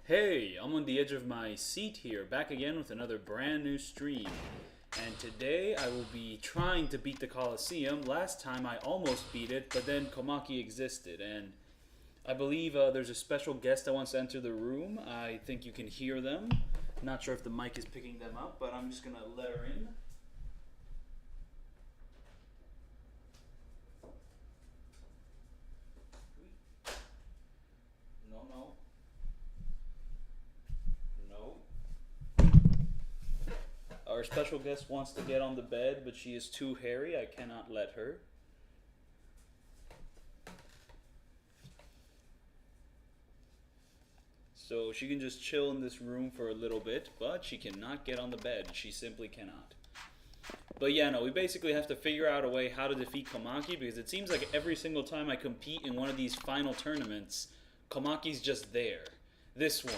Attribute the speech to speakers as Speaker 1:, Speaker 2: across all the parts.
Speaker 1: Hey, I'm on the edge of my seat here, back again with another brand new stream. And today I will be trying to beat the Colosseum. Last time I almost beat it, but then Komaki existed, and I believe there's a special guest that wants to enter the room. I think you can hear them. Not sure if the mic is picking them up, but I'm just gonna let her in. No, no. No. Our special guest wants to get on the bed, but she is too hairy. I cannot let her. So she can just chill in this room for a little bit, but she cannot get on the bed. She simply cannot. But yeah, no, we basically have to figure out a way how to defeat Komaki, because it seems like every single time I compete in one of these final tournaments, Komaki's just there. This one.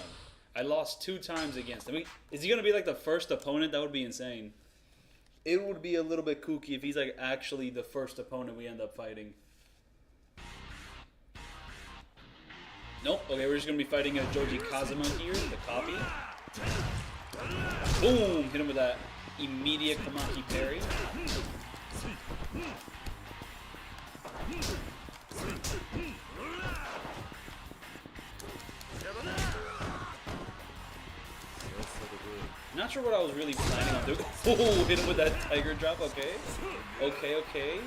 Speaker 1: I lost 2 times against him. Is he going to be like the first opponent? That would be insane. It would be a little bit kooky if he's like actually the first opponent we end up fighting. Nope. Okay, we're just going to be fighting Joji Kazuma here, the copy. Boom! Hit him with that immediate Komaki parry. Not sure what I was really planning on doing. Oh, hit him with that tiger drop. Okay. Okay.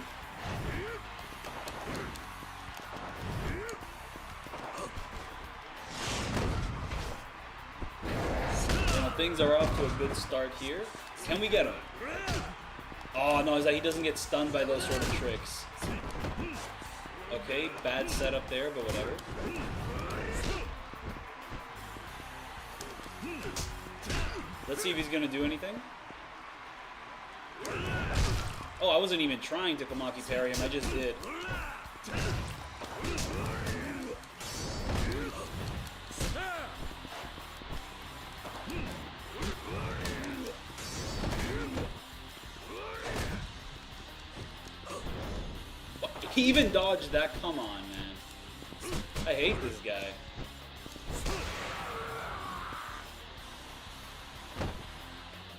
Speaker 1: Things are off to a good start here. Can we get him? Oh, no, is that he doesn't get stunned by those sort of tricks. Okay, bad setup there, but whatever. Let's see if he's going to do anything. Oh, I wasn't even trying to Komaki parry him. I just did. He even dodged that. Come on, man. I hate this guy.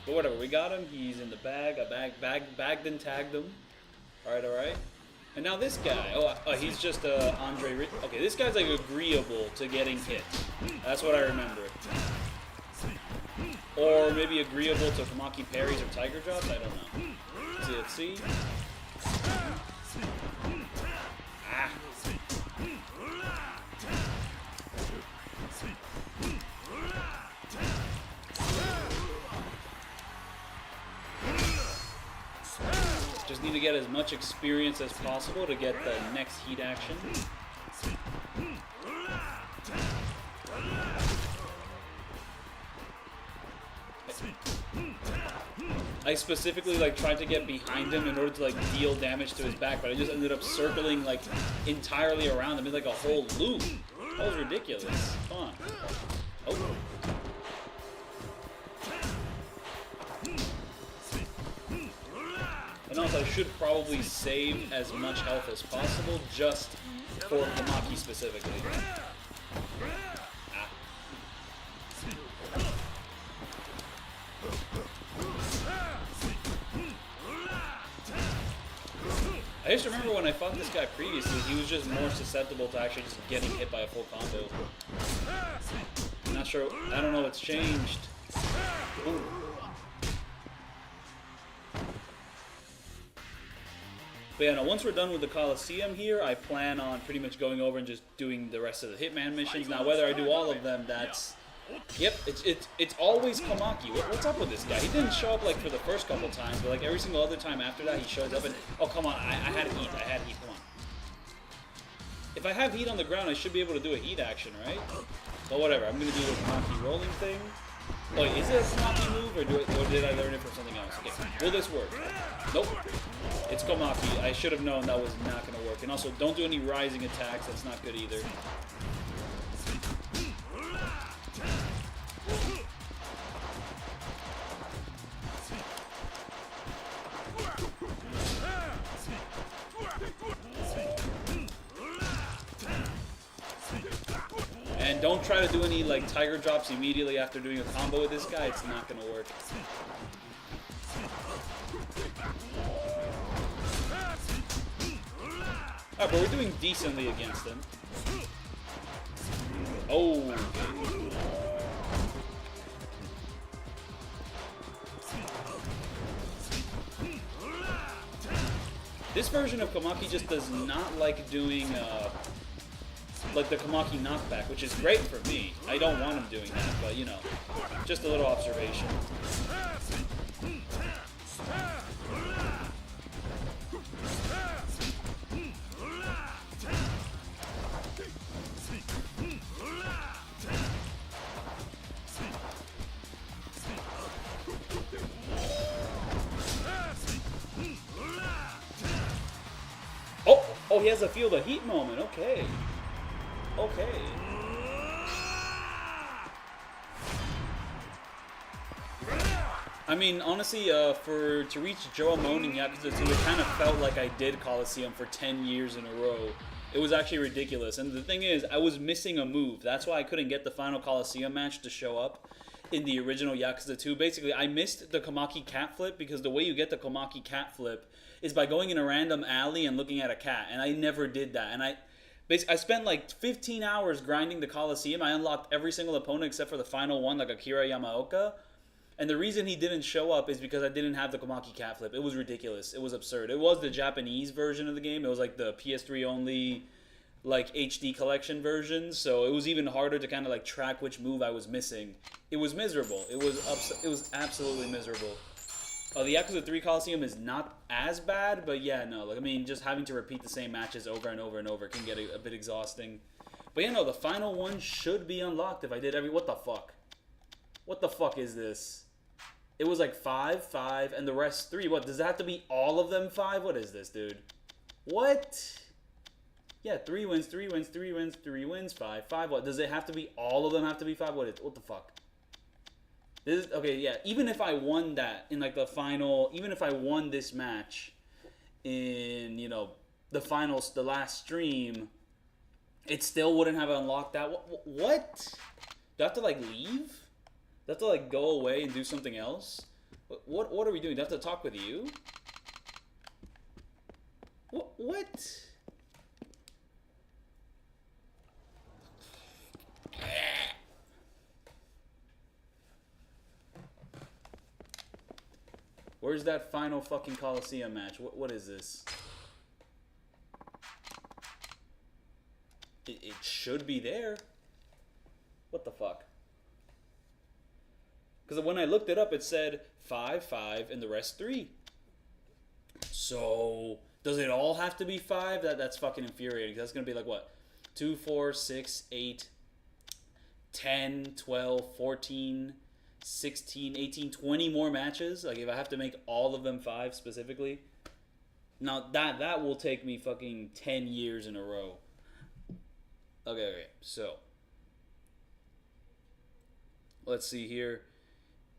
Speaker 1: But whatever, we got him. He's in the bag. I bagged and tagged him. Alright. And now this guy. Oh, he's just Andre. Okay, this guy's like agreeable to getting hit. That's what I remember. Or maybe agreeable to Komaki parries or tiger drops. I don't know. Let's see. Just need to get as much experience as possible to get the next heat action. I specifically tried to get behind him in order to deal damage to his back, but I just ended up circling entirely around him in a whole loop. That was ridiculous. Come on. Oh. And also, I should probably save as much health as possible just for Komaki specifically. I just remember when I fought this guy previously, he was just more susceptible to actually just getting hit by a full combo. I'm not sure, I don't know what's changed. Ooh. But yeah, no, once we're done with the Colosseum here, I plan on pretty much going over and just doing the rest of the Hitman missions. Now, whether I do all of them, that's... Yep, it's always Komaki. What's up with this guy? He didn't show up for the first couple times, but every single other time after that, he shows up and... Oh, come on, I had heat, come on. If I have heat on the ground, I should be able to do a heat action, right? But whatever, I'm going to do the Komaki rolling thing. Wait, is it a Komaki move, or did I learn it from something else? Okay, will this work? Nope. It's Komaki. I should have known that was not going to work. And also, don't do any rising attacks. That's not good either. And don't try to do any like tiger drops immediately after doing a combo with this guy. It's not gonna work. Alright, but we're doing decently against him. Oh. This version of Komaki just does not like doing like the Komaki knockback, which is great for me. I don't want him doing that, but you know, just a little observation. Oh, he has a feel the heat moment. Okay. Okay. I mean, honestly, to reach Joe Amon in Yakuza 2, it kind of felt like I did Coliseum for 10 years in a row. It was actually ridiculous. And the thing is, I was missing a move. That's why I couldn't get the final Coliseum match to show up in the original Yakuza 2. Basically, I missed the Komaki cat flip because the way you get the Komaki cat flip is by going in a random alley and looking at a cat. And I never did that. And I spent like 15 hours grinding the Coliseum. I unlocked every single opponent except for the final one, like Akira Yamaoka. And the reason he didn't show up is because I didn't have the Komaki cat flip. It was ridiculous. It was absurd. It was the Japanese version of the game. It was like the PS3 only, like HD collection version. So it was even harder to kind of like track which move I was missing. It was miserable. It was absolutely miserable. The Yakuza 3 Coliseum is not as bad, but yeah, no. Like, I mean, just having to repeat the same matches over and over and over can get a bit exhausting. But yeah, no, the final one should be unlocked if I did every... What the fuck? What the fuck is this? It was like 5, 5, and the rest 3. What, does it have to be all of them 5? What is this, dude? What? Yeah, 3 wins, 3 wins, 3 wins, 3 wins, 5, 5. What, does it have to be, all of them have to be 5? What the fuck? This is, okay, yeah, even if I won that in like the final, even if I won this match in, you know, the finals, the last stream, it still wouldn't have unlocked that. What? Do I have to like leave? Do I have to like go away and do something else? What are we doing? Do I have to talk with you? What? Where's that final fucking Coliseum match? What is this? It should be there. What the fuck? Because when I looked it up, it said 5, 5, and the rest 3. So, does it all have to be 5? That's fucking infuriating. That's going to be like, what? 2, 4, 6, 8, 10, 12, 14, 16, 18, 20 more matches? Like, if I have to make all of them 5 specifically? Now, that will take me fucking 10 years in a row. Okay, so. Let's see here.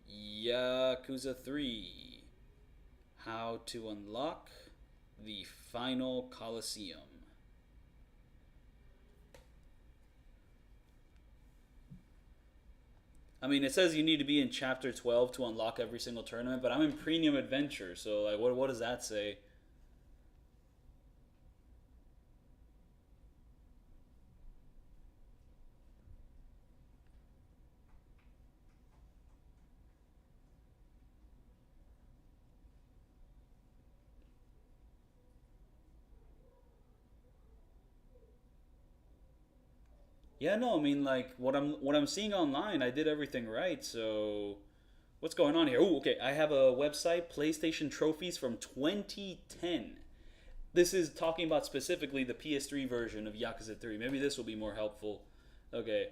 Speaker 1: Yakuza 3. How to unlock the final Coliseum. I mean, it says you need to be in Chapter 12 to unlock every single tournament, but I'm in Premium Adventure, so like, what does that say? Yeah, no, I mean, like, what I'm seeing online, I did everything right, so what's going on here? Oh, okay, I have a website, PlayStation Trophies from 2010. This is talking about specifically the PS3 version of Yakuza 3. Maybe this will be more helpful. Okay.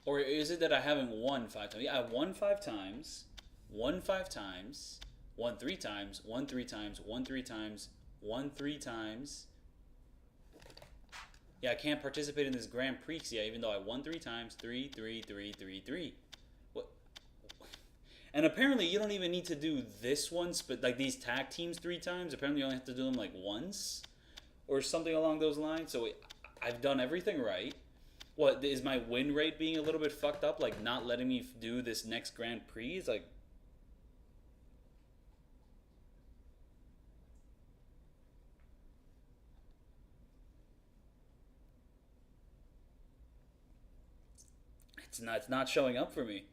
Speaker 1: Or is it that I haven't won 5 times? Yeah, I won 5 times, won 5 times, won 3 times, won 3 times, won 3 times, won 3 times. Yeah, I can't participate in this Grand Prix yet, even though I won 3 times. 3, 3, 3, 3, 3. What? And apparently you don't even need to do this once, but like these tag teams 3 times. Apparently you only have to do them like once, or something along those lines. So I've done everything right. What, is my win rate being a little bit fucked up? Like not letting me do this next Grand Prix? It's like, it's not showing up for me.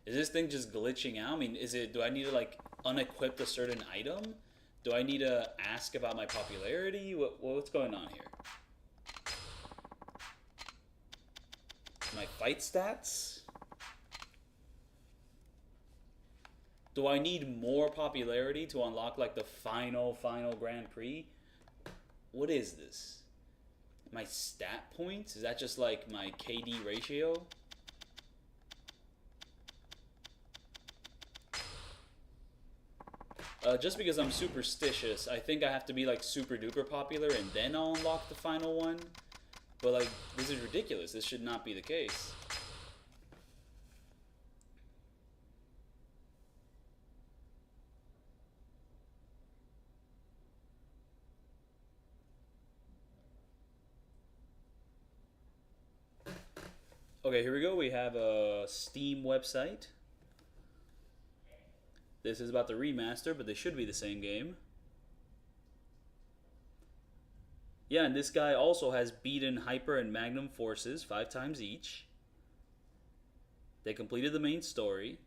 Speaker 1: Is this thing just glitching out? I mean, do I need to like unequip a certain item? Do I need to ask about my popularity? What's going on here? My fight stats? Do I need more popularity to unlock like the final Grand Prix? What is this? My stat points? Is that just like my KD ratio? Just because I'm superstitious, I think I have to be like super duper popular and then I'll unlock the final one. But like, this is ridiculous. This should not be the case. Okay, here we go. We have a Steam website. This is about the remaster, but they should be the same game. Yeah, and this guy also has beaten Hyper and Magnum Forces 5 times each. They completed the main story.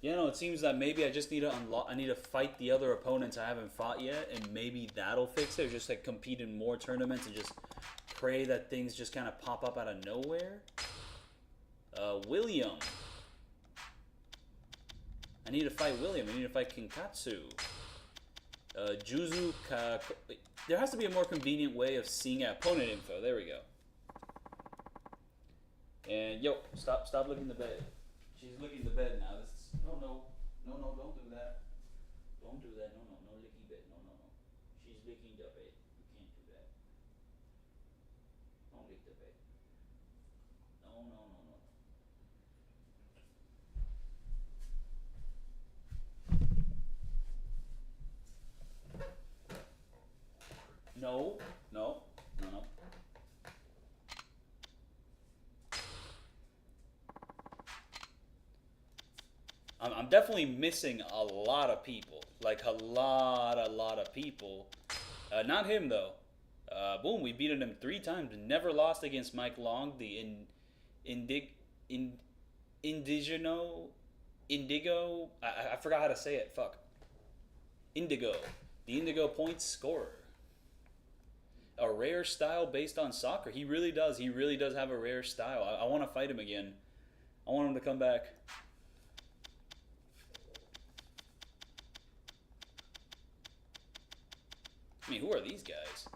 Speaker 1: Yeah, no, it seems that maybe I just need to unlock. I need to fight the other opponents I haven't fought yet, and maybe that'll fix it. Or just like compete in more tournaments and just pray that things just kind of pop up out of nowhere. William. I need to fight William. I need to fight Kinkatsu. Juzu. There has to be a more convenient way of seeing opponent info. There we go. And yo, stop looking at the bed. She's looking at the bed now. No, don't do that. Don't do that. No licking bed. No. She's licking the bed. You can't do that. Don't lick the bed. No. No. I'm definitely missing a lot of people. Like a lot of people. Not him though. Boom, we beaten him 3 times. Never lost against Mike Long, the Indigo. I forgot how to say it. Fuck. Indigo. The Indigo points scorer. A rare style based on soccer. He really does. He really does have a rare style. I want to fight him again. I want him to come back. I mean, who are these guys?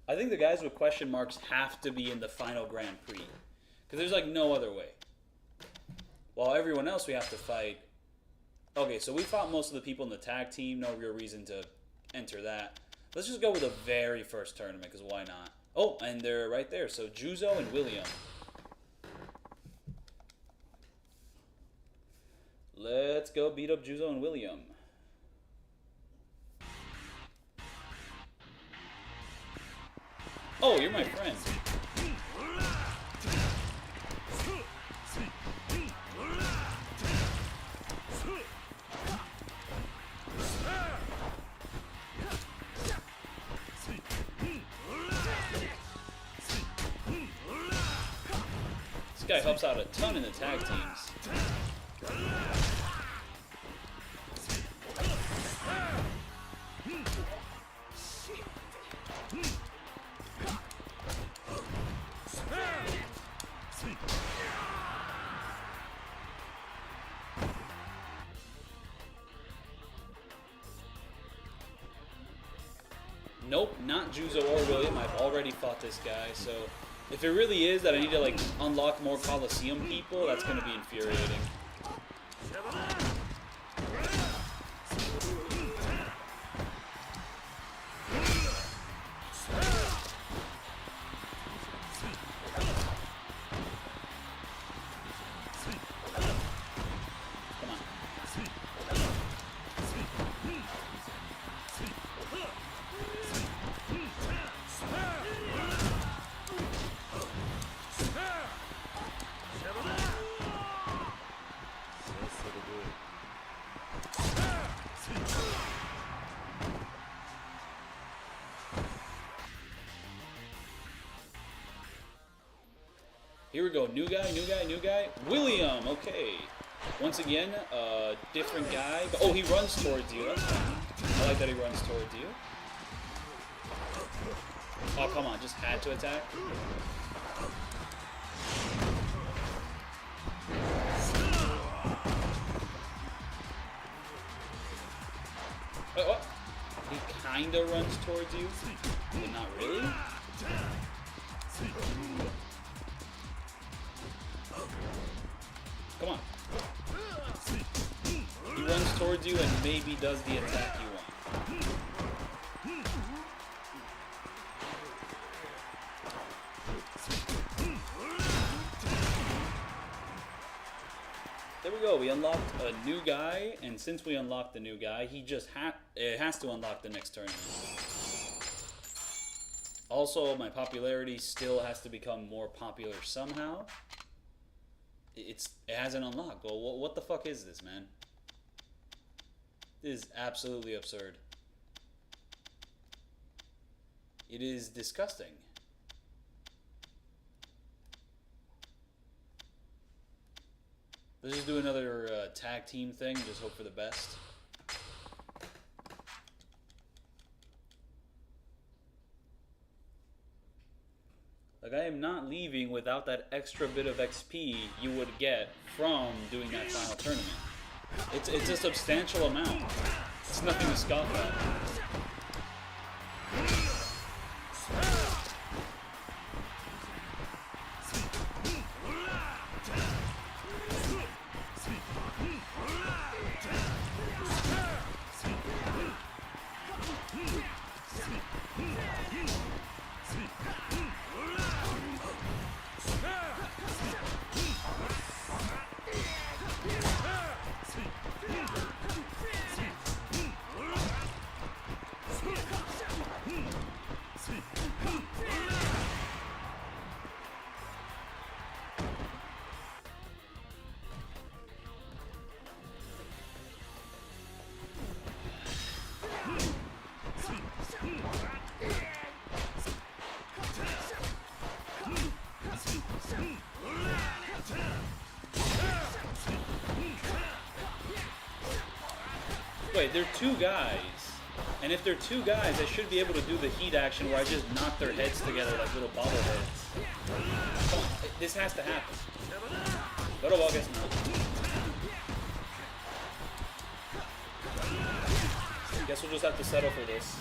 Speaker 1: I think the guys with question marks have to be in the final Grand Prix. Because there's like no other way. While everyone else we have to fight... Okay, so we fought most of the people in the tag team. No real reason to enter that. Let's just go with the very first tournament, because why not? Oh, and they're right there. So Juzo and William. Let's go beat up Juzo and William. Oh, you're my friend. This guy helps out a ton in the tag teams. Nope, not Juzo or William. I've already fought this guy, so if it really is that I need to like unlock more Coliseum people, that's gonna be infuriating. Here we go. New guy, new guy, new guy. William. Okay. Once again, different guy. Oh, he runs towards you. That's fine. I like that he runs towards you. Oh, come on. Just had to attack. Wait, what? He kinda runs towards you, but not really. Come on. He runs towards you and maybe does the attack you want. There we go. We unlocked a new guy, and since we unlocked the new guy, he just has to unlock the next tournament. Also, my popularity still has to become more popular somehow. It hasn't unlocked. Well, what the fuck is this, man? This is absolutely absurd. It is disgusting. Let's just do another tag team thing. Just hope for the best. Like, I am not leaving without that extra bit of XP you would get from doing that final tournament. It's a substantial amount. It's nothing to scoff at. Wait, they're two guys. And if they're two guys, I should be able to do the heat action where I just knock their heads together like little bobbleheads. Come on, this has to happen. But oh, well, I guess not. Guess we'll just have to settle for this.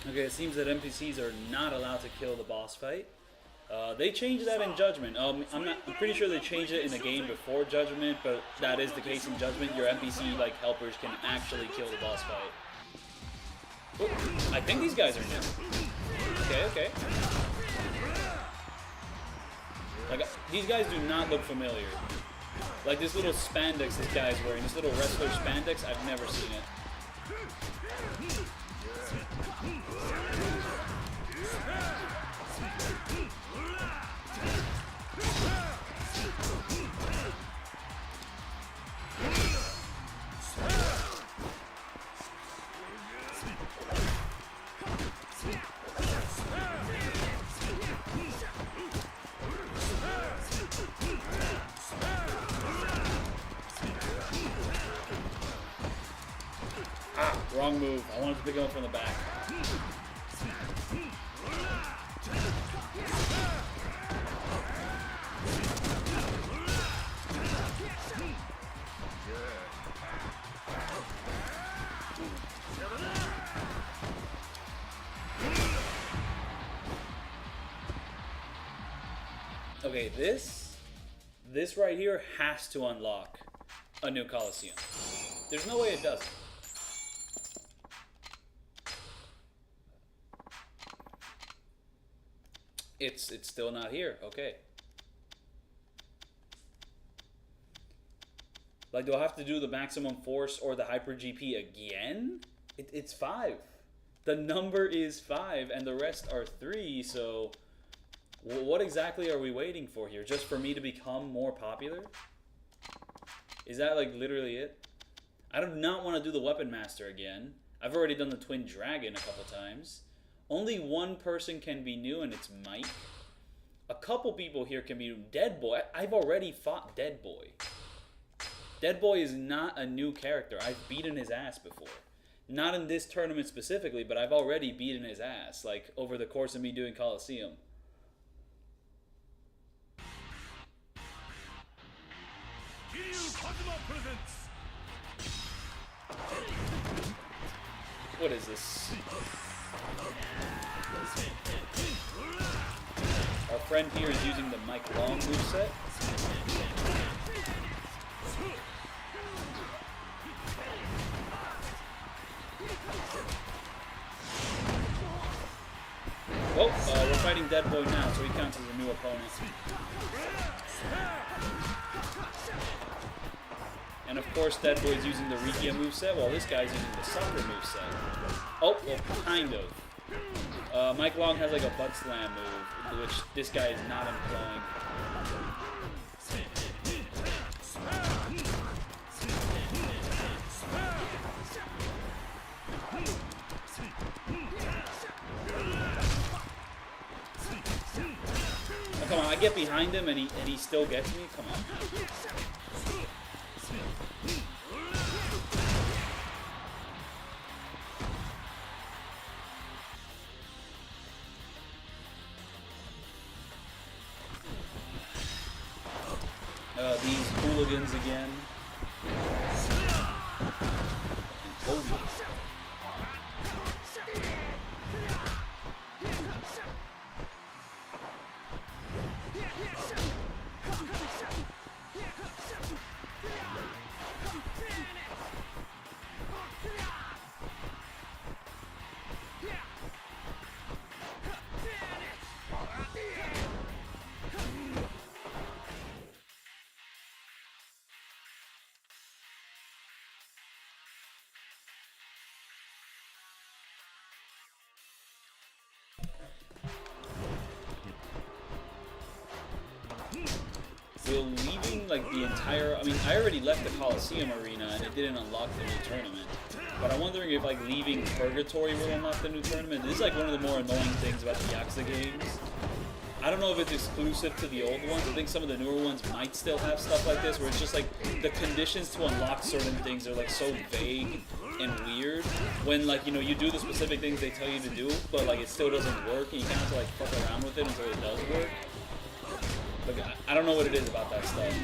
Speaker 1: Okay, it seems that NPCs are not allowed to kill the boss fight. They changed that in Judgment. I'm pretty sure they changed it in the game before Judgment, but that is the case in Judgment. Your NPC like helpers can actually kill the boss fight. Oh, I think these guys are new. Okay. Like these guys do not look familiar. Like this little spandex this guy's wearing, this little wrestler spandex, I've never seen it. Wrong move. I wanted to pick him up from the back. Okay, this right here has to unlock a new Coliseum. There's no way it doesn't. It's still not here. Okay. Like, do I have to do the maximum force or the hyper GP again? It's 5. The number is 5 and the rest are 3, so what exactly are we waiting for here? Just for me to become more popular? Is that like literally it? I do not want to do the Weapon Master again. I've already done the Twin Dragon a couple times. Only one person can be new, and it's Mike. A couple people here can be new. Dead Boy. I've already fought Dead Boy. Dead Boy is not a new character. I've beaten his ass before. Not in this tournament specifically, but I've already beaten his ass, like, over the course of me doing Coliseum. What is this? Our friend here is using the Mike Long moveset. Well, we're fighting Dead Boy now, so he counts as a new opponent. And of course, Dead Boy's using the Rikia moveset, while this guy's using the Sucker moveset. Oh, well, kind of. Mike Long has like a butt slam move, which this guy is not employing. Oh, come on, I get behind him and he still gets me? Come on. These hooligans again. Oh. Will leaving like the entire, I mean, I already left the Coliseum arena and it didn't unlock the new tournament. But I'm wondering if like leaving Purgatory will unlock the new tournament. This is like one of the more annoying things about the Yakuza games. I don't know if it's exclusive to the old ones. I think some of the newer ones might still have stuff like this, where it's just like the conditions to unlock certain things are like so vague and weird. When like, you know, you do the specific things they tell you to do, but like it still doesn't work, and you kind of have to like fuck around with it until it does work. Like, I don't know what it is about that stuff.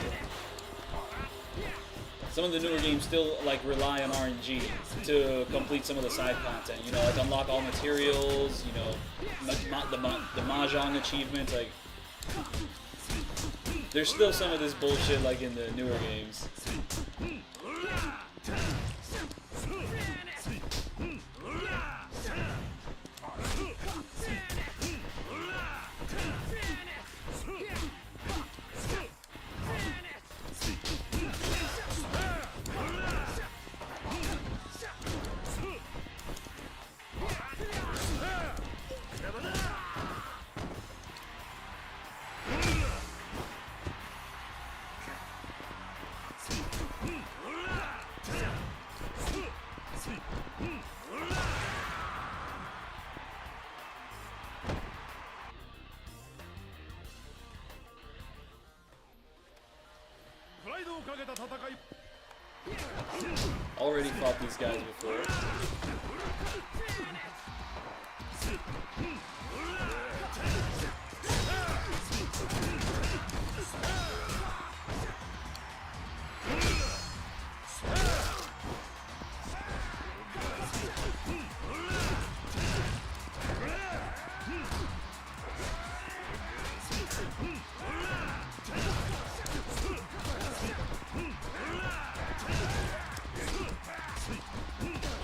Speaker 1: Some of the newer games still like rely on RNG to complete some of the side content. You know, like unlock all materials. You know, the Mahjong achievements. Like There's still some of this bullshit like in the newer games. Already fought these guys before.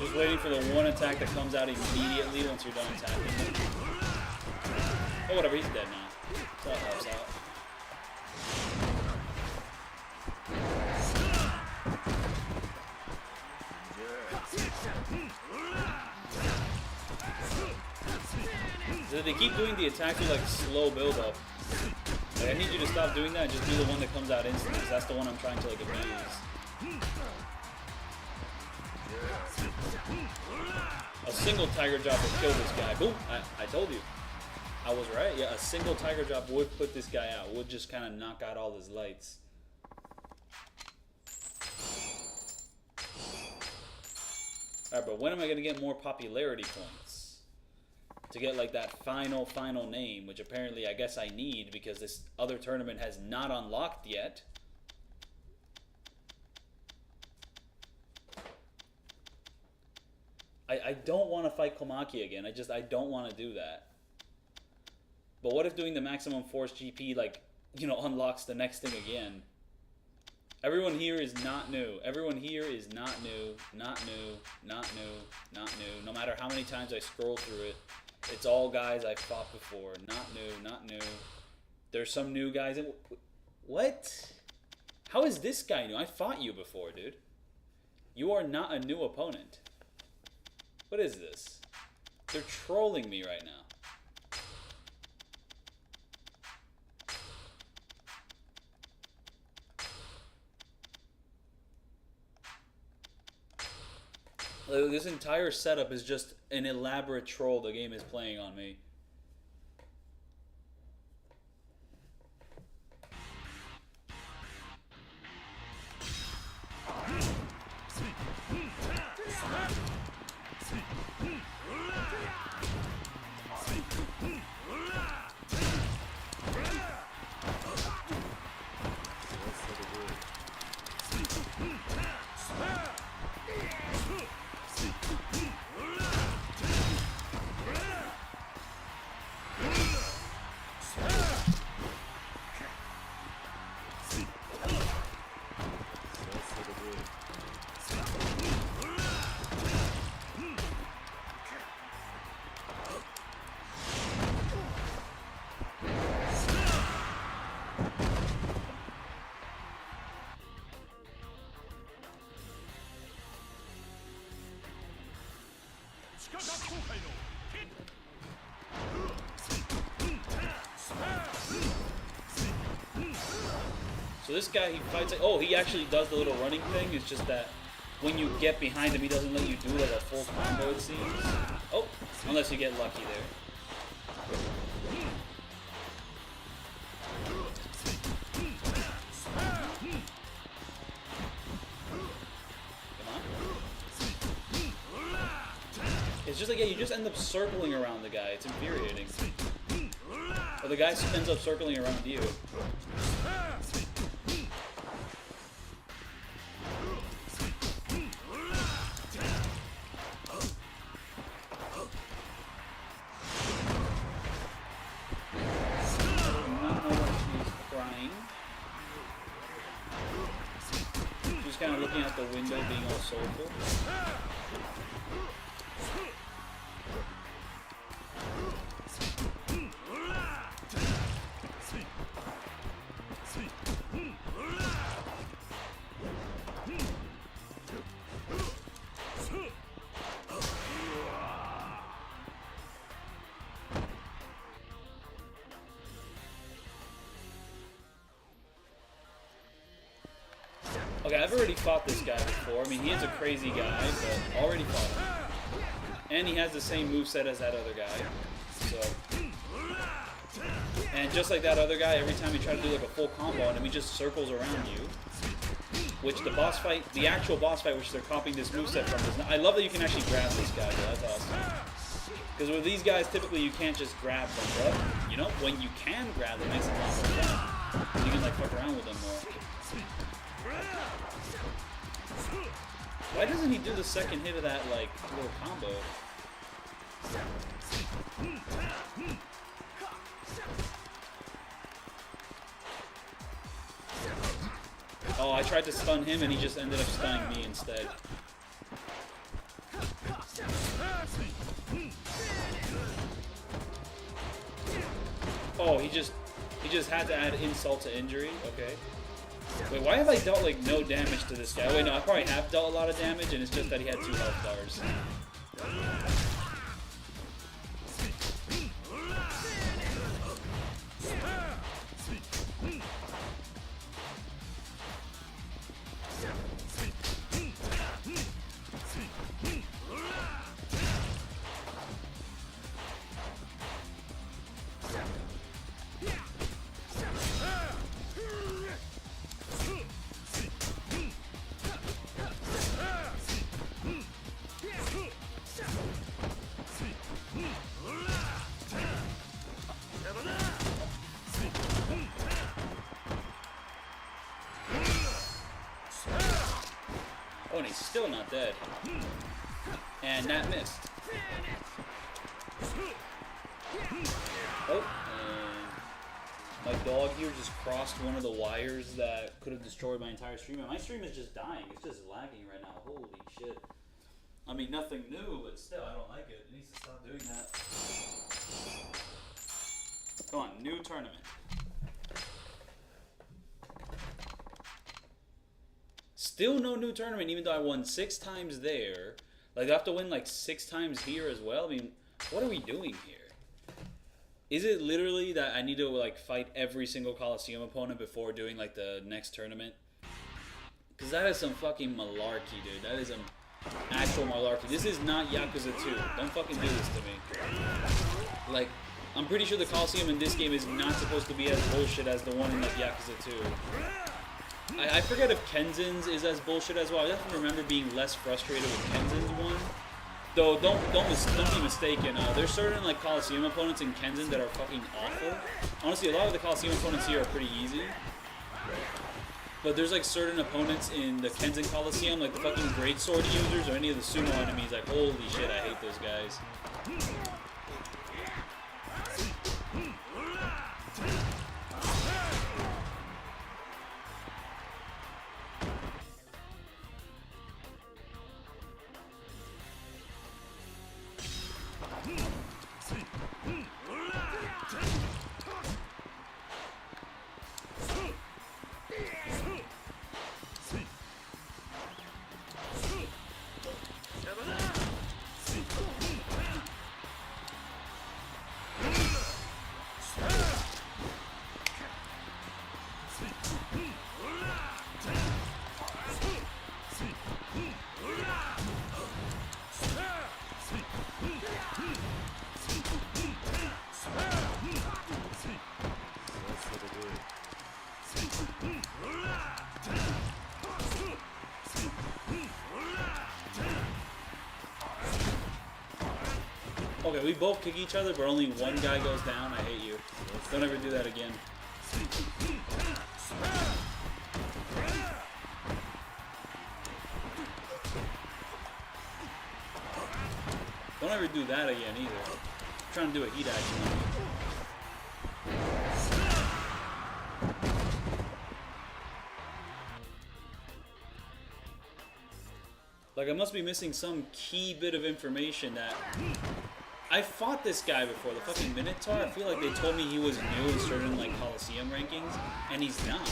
Speaker 1: Just waiting for the one attack that comes out immediately once you're done attacking him. Oh, whatever, he's dead now. So that helps out. So they keep doing the attacks with like slow build up. Like, I need you to stop doing that and just do the one that comes out instantly, because that's the one I'm trying to like abuse. A single tiger drop would kill this guy. Boom! I told you. I was right. Yeah, a single tiger drop would put this guy out. Would just kind of knock out all his lights. Alright, but when am I going to get more popularity points? To get like that final name, which apparently I guess I need because this other tournament has not unlocked yet. I don't want to fight Komaki again. I don't want to do that. But what if doing the maximum force GP, like, you know, unlocks the next thing again? Everyone here is not new. Everyone here is not new, not new, not new, not new. No matter how many times I scroll through it, it's all guys I've fought before. Not new, not new. There's some new guys in... What? How is this guy new? I fought you before, dude. You are not a new opponent. What is this? They're trolling me right now. This entire setup is just an elaborate troll the game is playing on me. So this guy, he fights like, oh, he actually does the little running thing. It's just that when you get behind him, he doesn't let you do like a full combo, it seems. Oh, unless you get lucky there. It's just like, yeah, you just end up circling around the guy. It's infuriating. Or the guy ends up circling around you. I do not know just kind of looking out the window, being all soulful. Okay, I've already fought this guy before. I mean, he is a crazy guy, but already fought him. And he has the same moveset as that other guy. So, and just like that other guy, every time you try to do like a full combo on him, he just circles around you. Which the boss fight, the actual boss fight, which they're copying this moveset from, is not, I love that you can actually grab this guy, though. That's awesome. Because with these guys, typically you can't just grab them, but, you know, when you can grab them, it makes it a lot more fun. You can, like, fuck around with them more. Why doesn't he do the second hit of that, like, little combo? Oh, I tried to stun him and he just ended up stunning me instead. Oh, he just had to add insult to injury. Okay. Wait, why have I dealt, like, no damage to this guy? Wait, no, I probably have dealt a lot of damage, and it's just that he had 2 health bars. Oh, and he's still not dead. And that missed. Oh, and my dog here just crossed one of the wires that could have destroyed my entire stream. And my stream is just dying. It's just lagging right now. Holy shit. I mean, nothing new, but still, I don't like it. It needs to stop doing that. Come on, new tournament. Still no new tournament, even though I won 6 times there. Like, I have to win like 6 times here as well. I mean, what are we doing here? Is it literally that I need to like fight every single Coliseum opponent before doing like the next tournament? Because that is some fucking malarkey, dude. That is some actual malarkey. This is not Yakuza 2. Don't fucking do this to me. Like, I'm pretty sure the Coliseum in this game is not supposed to be as bullshit as the one in like Yakuza 2. I forget if Kenzen's is as bullshit as well. I definitely remember being less frustrated with Kenzen's one. Though, don't be mistaken. There's certain like Coliseum opponents in Kenzen that are fucking awful. Honestly, a lot of the Coliseum opponents here are pretty easy. But there's like certain opponents in the Kenzen Coliseum, like the fucking greatsword users or any of the sumo enemies. Like, holy shit, I hate those guys. Okay, we both kick each other, but only one guy goes down. I hate you. Don't ever do that again. Don't ever do that again either. I'm trying to do a heat action. Like, I must be missing some key bit of information that... I fought this guy before, the fucking Minotaur. I feel like they told me he was new in certain, like, Coliseum rankings, and he's not.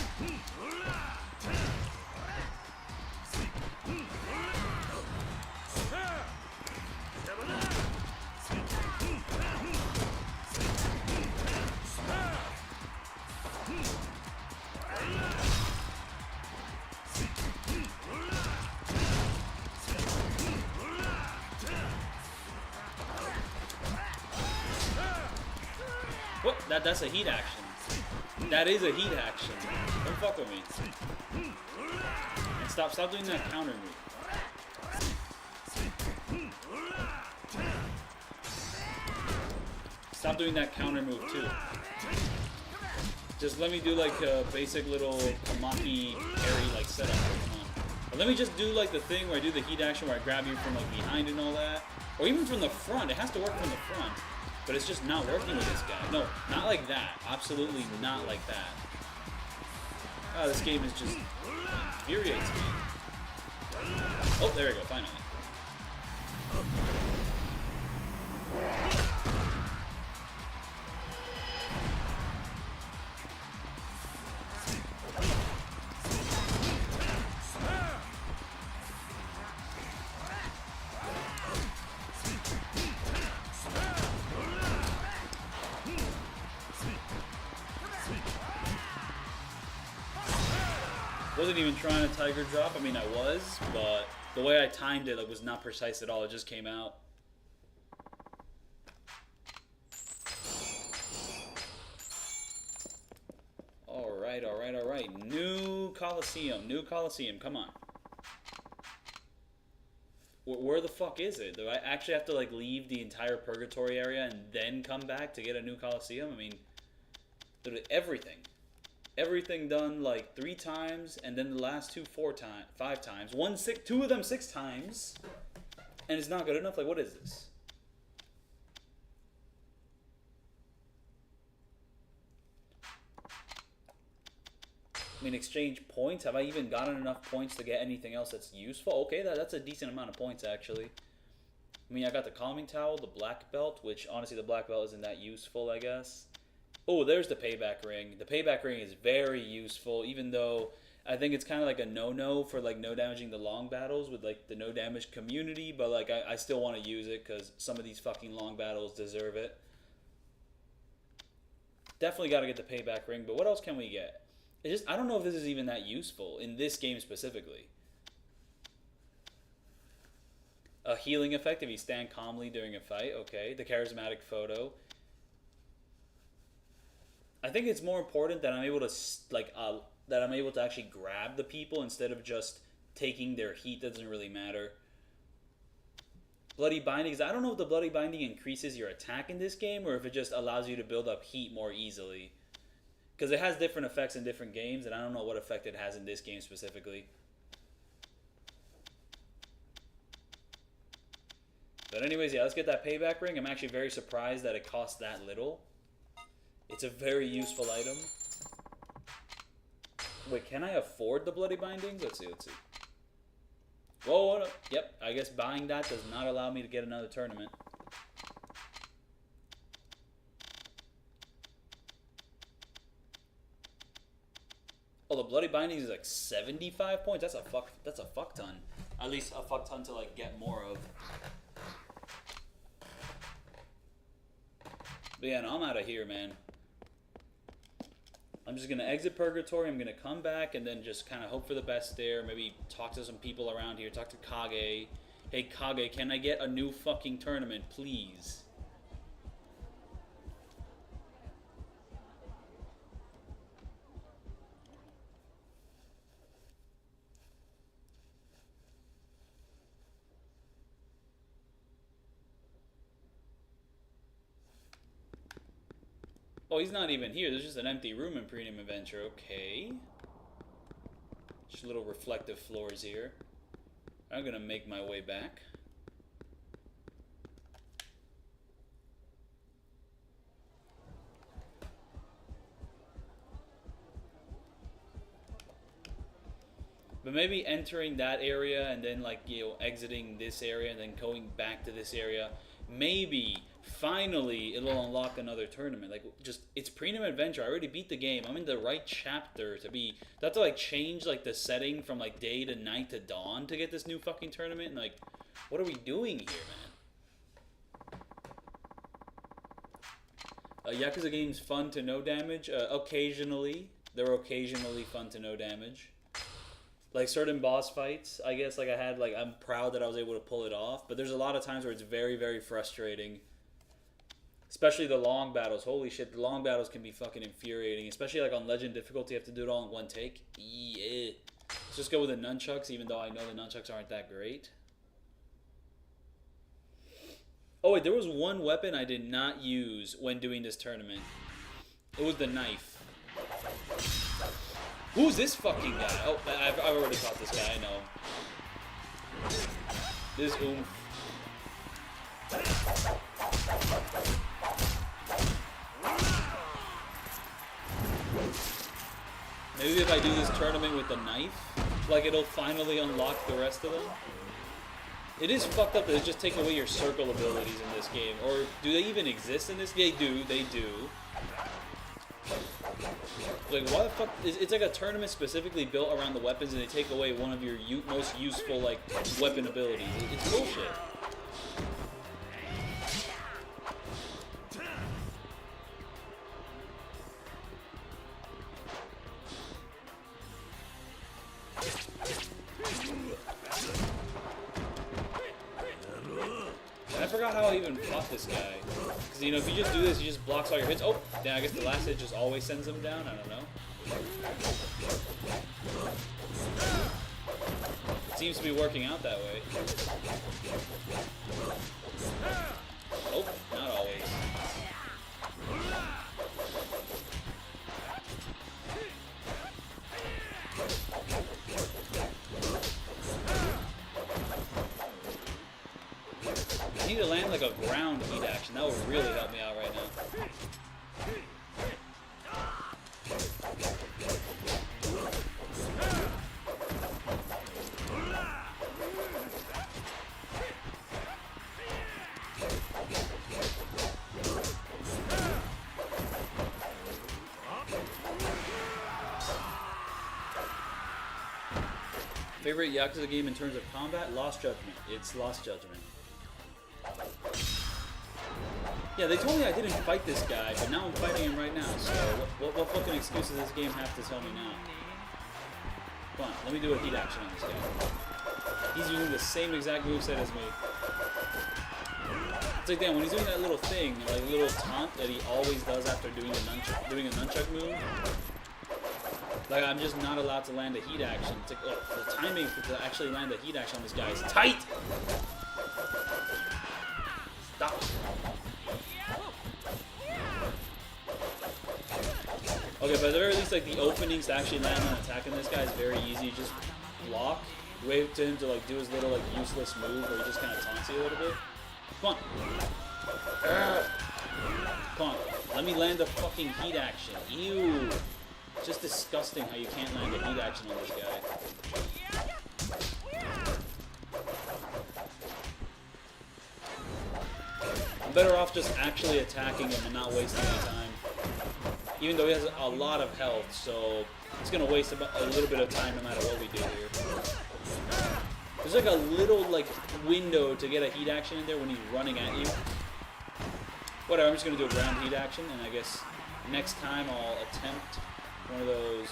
Speaker 1: What? That's a heat action. That is a heat action. Don't fuck with me. And stop doing that counter move. Stop doing that counter move too. Just let me do like a basic little Kamaki parry like setup. Come on. But let me just do like the thing where I do the heat action where I grab you from like behind and all that. Or even from the front. It has to work from the front. But it's just not working with this guy. No, not like that. Absolutely not like that. Oh, this game is just infuriates me. Oh, there we go, finally. Wasn't even trying to tiger drop. I mean, I was, but the way I timed it was not precise at all. It just came out. All right, all right, all right. New Coliseum, new Coliseum. Come on. Where the fuck is it? Do I actually have to like leave the entire purgatory area and then come back to get a new Coliseum? I mean, everything. Everything done like 3 times, and then the last 2 5 times. 2 of them 6 times, and it's not good enough. Like, what is this? I mean, exchange points. Have I even gotten enough points to get anything else that's useful? Okay, that's a decent amount of points actually. I mean, I got the calming towel, the black belt, which honestly the black belt isn't that useful, I guess. Oh, there's the payback ring. The payback ring is very useful, even though I think it's kind of like a no-no for like no damaging the long battles with like the no damage community, but like I still want to use it because some of these fucking long battles deserve it. Definitely got to get the payback ring, but what else can we get? I don't know if this is even that useful in this game specifically. A healing effect if you stand calmly during a fight. Okay, the charismatic photo. I think it's more important that I'm able to that I'm able to actually grab the people instead of just taking their heat. That doesn't really matter. Bloody Bindings. I don't know if the Bloody Binding increases your attack in this game or if it just allows you to build up heat more easily. Because it has different effects in different games, and I don't know what effect it has in this game specifically. But anyways, yeah, let's get that payback ring. I'm actually very surprised that it costs that little. It's a very useful item. Wait, can I afford the Bloody Bindings? Let's see, let's see. Whoa, no. Yep, I guess buying that does not allow me to get another tournament. Oh, the Bloody Bindings is like 75 points. That's a fuck ton. At least a fuck ton to like get more of. But yeah, no, I'm out of here, man. I'm just going to exit Purgatory. I'm going to come back and then just kind of hope for the best there. Maybe talk to some people around here. Talk to Kage. Hey, Kage, can I get a new fucking tournament, please? Oh, he's not even here. There's just an empty room in Premium Adventure. Okay. Just little reflective floors here. I'm gonna make my way back. But maybe entering that area and then like, you know, exiting this area and then going back to this area, maybe finally it'll unlock another tournament. Like, just, it's Premium Adventure. I already beat the game. I'm in the right chapter to be. Do I have to like change like the setting from like day to night to dawn to get this new fucking tournament? And like, what are we doing here, man? Yakuza games fun to no damage. Occasionally, they're occasionally fun to no damage. Like certain boss fights, I guess, like I had, like, I'm proud that I was able to pull it off. But there's a lot of times where it's very, very frustrating. Especially the long battles. Holy shit, the long battles can be fucking infuriating. Especially like on Legend difficulty, you have to do it all in one take. Yeah. Let's just go with the nunchucks, even though I know the nunchucks aren't that great. Oh wait, there was one weapon I did not use when doing this tournament. It was the knife. Who's this fucking guy? Oh, I've already caught this guy, I know. This oomph. Maybe if I do this tournament with the knife, like, it'll finally unlock the rest of them. It is fucked up that they just take away your circle abilities in this game. Or do they even exist in this? They do. Like, why the fuck? It's like a tournament specifically built around the weapons, and they take away one of your most useful, like, weapon abilities. It's bullshit. I forgot how I even fought this guy. Because, you know, if you just do this, you just blocks all your hits. Oh, then I guess the last hit just always sends them down. I don't know. It seems to be working out that way. Oh, not always. I need to land like a ground heat action. That would really help me out right now. Favorite Yakuza game in terms of combat? Lost Judgment. It's Lost Judgment. Yeah, they told me I didn't fight this guy, but now I'm fighting him right now, so what fucking excuse does this game have to tell me now? Come on, let me do a heat action on this guy. He's using the same exact moveset as me. It's like, damn, when he's doing that little thing, like a little taunt that he always does after doing a nunchuck move, like, I'm just not allowed to land a heat action. It's like, oh, the timing to actually land a heat action on this guy is tight! Stop. Okay, but at the very least, like, the openings to actually land on attacking this guy is very easy. You just block, wait to him to, like, do his little, like, useless move where he just kind of taunts you a little bit. Come on. Come on. Let me land a fucking heat action. Ew. It's just disgusting how you can't land a heat action on this guy. I'm better off just actually attacking him and not wasting any time. Even though he has a lot of health, so it's going to waste a little bit of time no matter what we do here. There's like a little, like, window to get a heat action in there when he's running at you. Whatever, I'm just going to do a ground heat action, and I guess next time I'll attempt one of those.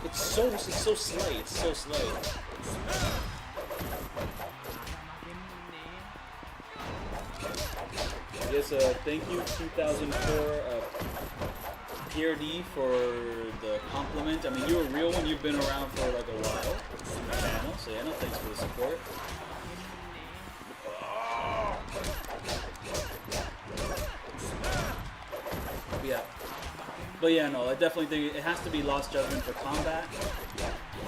Speaker 1: It's so slight. It's so slight. Yes, thank you, 2004 PRD, for the compliment. I mean, you're a real one. You've been around for like a while on the channel, so yeah, no, thanks for the support. Yeah. But yeah, no, I definitely think it has to be Lost Judgment for combat.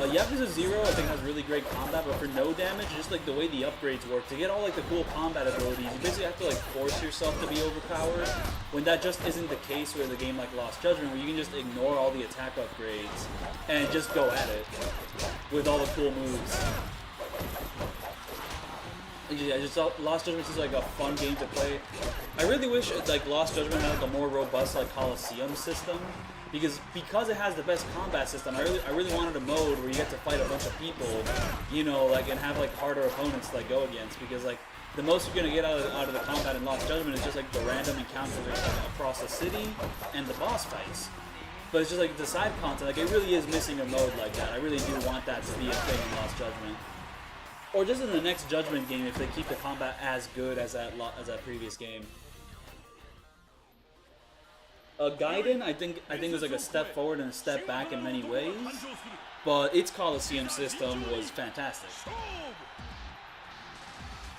Speaker 1: Yakuza 0 I think has really great combat, but for no damage, just like the way the upgrades work, to get all like the cool combat abilities, you basically have to like force yourself to be overpowered, when that just isn't the case with a game like Lost Judgment, where you can just ignore all the attack upgrades and just go at it with all the cool moves. Yeah, just Lost Judgment is like a fun game to play. I really wish like Lost Judgment had like a more robust like Coliseum system, because it has the best combat system. I really wanted a mode where you get to fight a bunch of people, you know, like, and have like harder opponents to like go against, because like the most you're gonna get out of the combat in Lost Judgment is just like the random encounters like, across the city and the boss fights. But it's just like the side content, like it really is missing a mode like that. I really do want that to be a thing in Lost Judgment. Or just in the next Judgment game, if they keep the combat as good as that previous game. Gaiden, I think was like a step forward and a step back in many ways, but its Coliseum system was fantastic.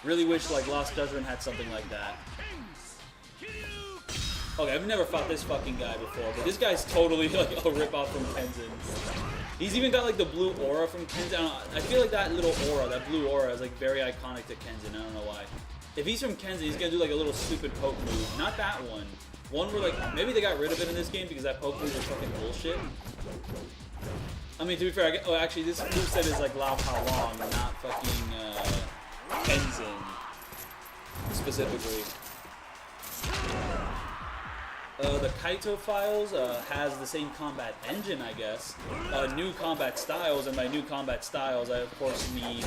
Speaker 1: Really wish like Lost Judgment had something like that. Okay, I've never fought this fucking guy before, but this guy's totally like a ripoff from Tenzin. He's even got like the blue aura from Kenzin. I feel like that little aura, that blue aura, is like very iconic to Kenzin. I don't know why. If he's from Kenzin, he's gonna do like a little stupid poke move. Not that one. One where like maybe they got rid of it in this game because that poke move was fucking bullshit. I mean, to be fair, oh actually this moveset is like Lao Kao Long, not fucking Kenzin specifically. The Kaito Files has the same combat engine, I guess. New combat styles, and by new combat styles, I of course mean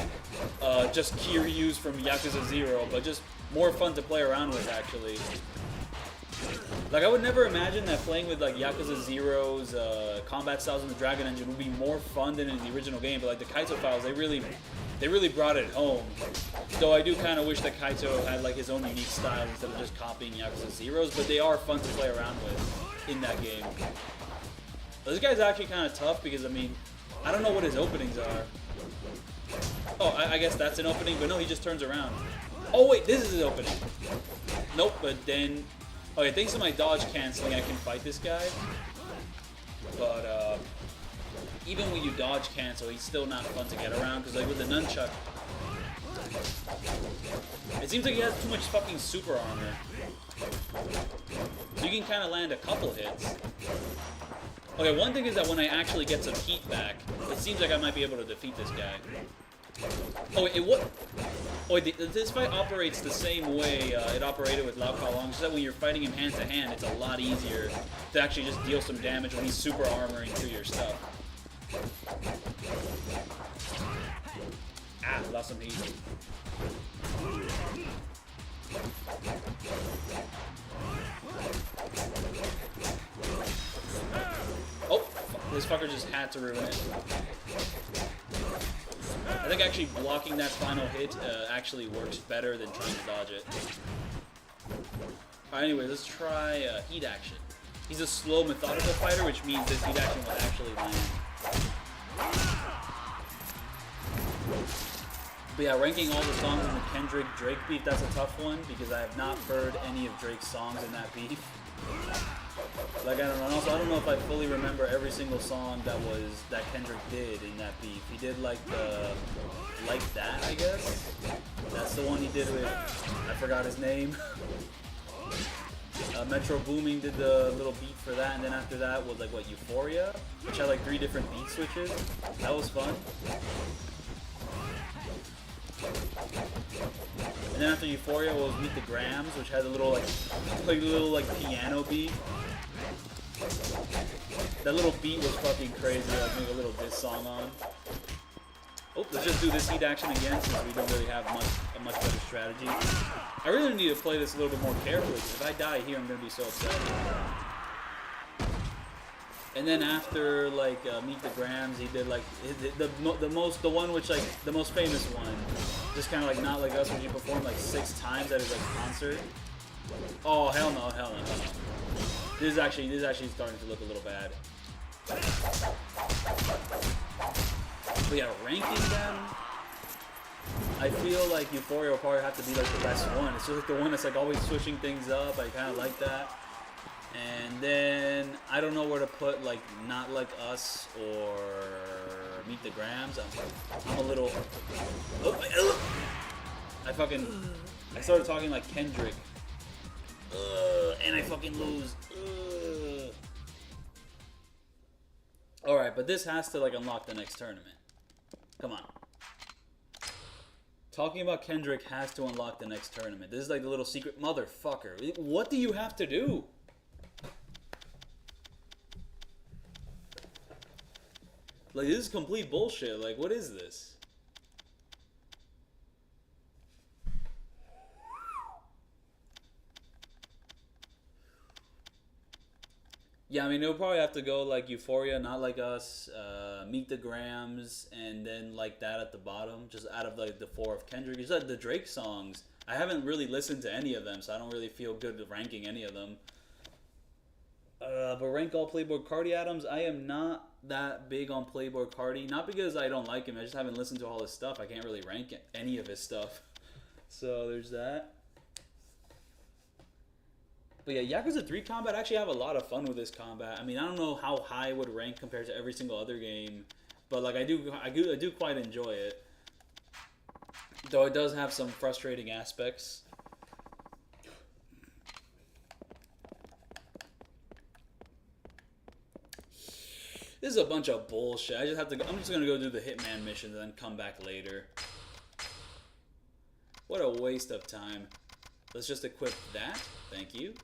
Speaker 1: just Kiryu's from Yakuza 0, but just more fun to play around with, actually. Like, I would never imagine that playing with like Yakuza 0's combat styles in the Dragon Engine would be more fun than in the original game, but like the Kaito Files, they really brought it home. Though I do kind of wish that Kaito had like his own unique style instead of just copying Yakuza 0's, but they are fun to play around with in that game. But this guy's actually kind of tough because, I mean, I don't know what his openings are. Oh, I guess that's an opening, but no, he just turns around. Oh wait, this is his opening. Nope, but then... Okay, thanks to my dodge canceling, I can fight this guy. But, even when you dodge cancel, he's still not fun to get around, because like with the nunchuck, it seems like he has too much fucking super armor. So you can kind of land a couple hits. Okay, one thing is that when I actually get some heat back, it seems like I might be able to defeat this guy. Oh wait, this fight operates the same way it operated with Lao Kao Long, just that when you're fighting him hand to hand, it's a lot easier to actually just deal some damage when he's super armoring through your stuff. Ah, lost some heat. Oh, this fucker just had to ruin it. I think actually blocking that final hit actually works better than trying to dodge it. Alright, anyway, let's try heat action. He's a slow, methodical fighter, which means this heat action will actually land. But yeah, ranking all the songs in the Kendrick-Drake beef, that's a tough one, because I have not heard any of Drake's songs in that beef. Like, I don't know, and also I don't know if I fully remember every single song that Kendrick did in that beef. He did like the Like That, I guess? That's the one he did with, I forgot his name. Metro Booming did the little beat for that, and then after that was like, what, Euphoria? Which had like 3 different beat switches. That was fun. And then after Euphoria was Meet the Grams, which had a little like piano beat. That little beat was fucking crazy, like make a little diss song on. Oh, let's just do this heat action again since we don't really have a much better strategy. I really need to play this a little bit more carefully, because if I die here, I'm gonna be so upset. And then after like Meet the Grams, he did like the most famous one, just kind of like Not Like Us, which he performed like 6 times at his like concert. Oh hell no, hell no, hell no. This is actually starting to look a little bad. But yeah, ranking them, I feel like Euphoria will probably have to be like the best one. It's just like the one that's like always switching things up. I kind of like that. And then I don't know where to put like Not Like Us or or Meet the Grams. I'm a little. I started talking like Kendrick. And I fucking lose. Alright, but this has to like unlock the next tournament. Come on. Talking about Kendrick has to unlock the next tournament. This is like the little secret motherfucker. What do you have to do? Like, this is complete bullshit. Like, what is this? Yeah, I mean, it'll probably have to go like Euphoria, Not Like Us, Meet the Grams, and then like that at the bottom, just out of like the 4 of Kendrick. You said the Drake songs. I haven't really listened to any of them, so I don't really feel good ranking any of them. But rank all Playboy Cardi Adams. I am not that big on Playboy Cardi. Not because I don't like him, I just haven't listened to all his stuff. I can't really rank any of his stuff. So there's that. But yeah, Yakuza 3 combat, I actually have a lot of fun with this combat. I mean, I don't know how high it would rank compared to every single other game, but like I do quite enjoy it. Though it does have some frustrating aspects. This is a bunch of bullshit. I'm just gonna go do the Hitman mission and then come back later. What a waste of time. Let's just equip that. Thank you.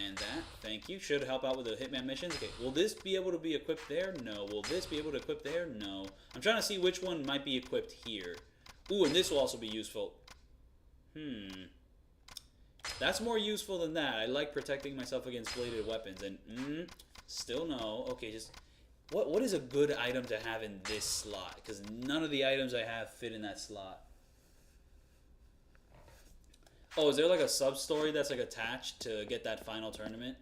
Speaker 1: And that, thank you. Should help out with the Hitman missions. Okay, will this be able to be equipped there? No. Will this be able to equip there? No. I'm trying to see which one might be equipped here. Ooh, and this will also be useful. That's more useful than that. I like protecting myself against bladed weapons. And, still no. Okay, just... What is a good item to have in this slot? Because none of the items I have fit in that slot. Oh, is there like a sub-story that's like attached to get that final tournament?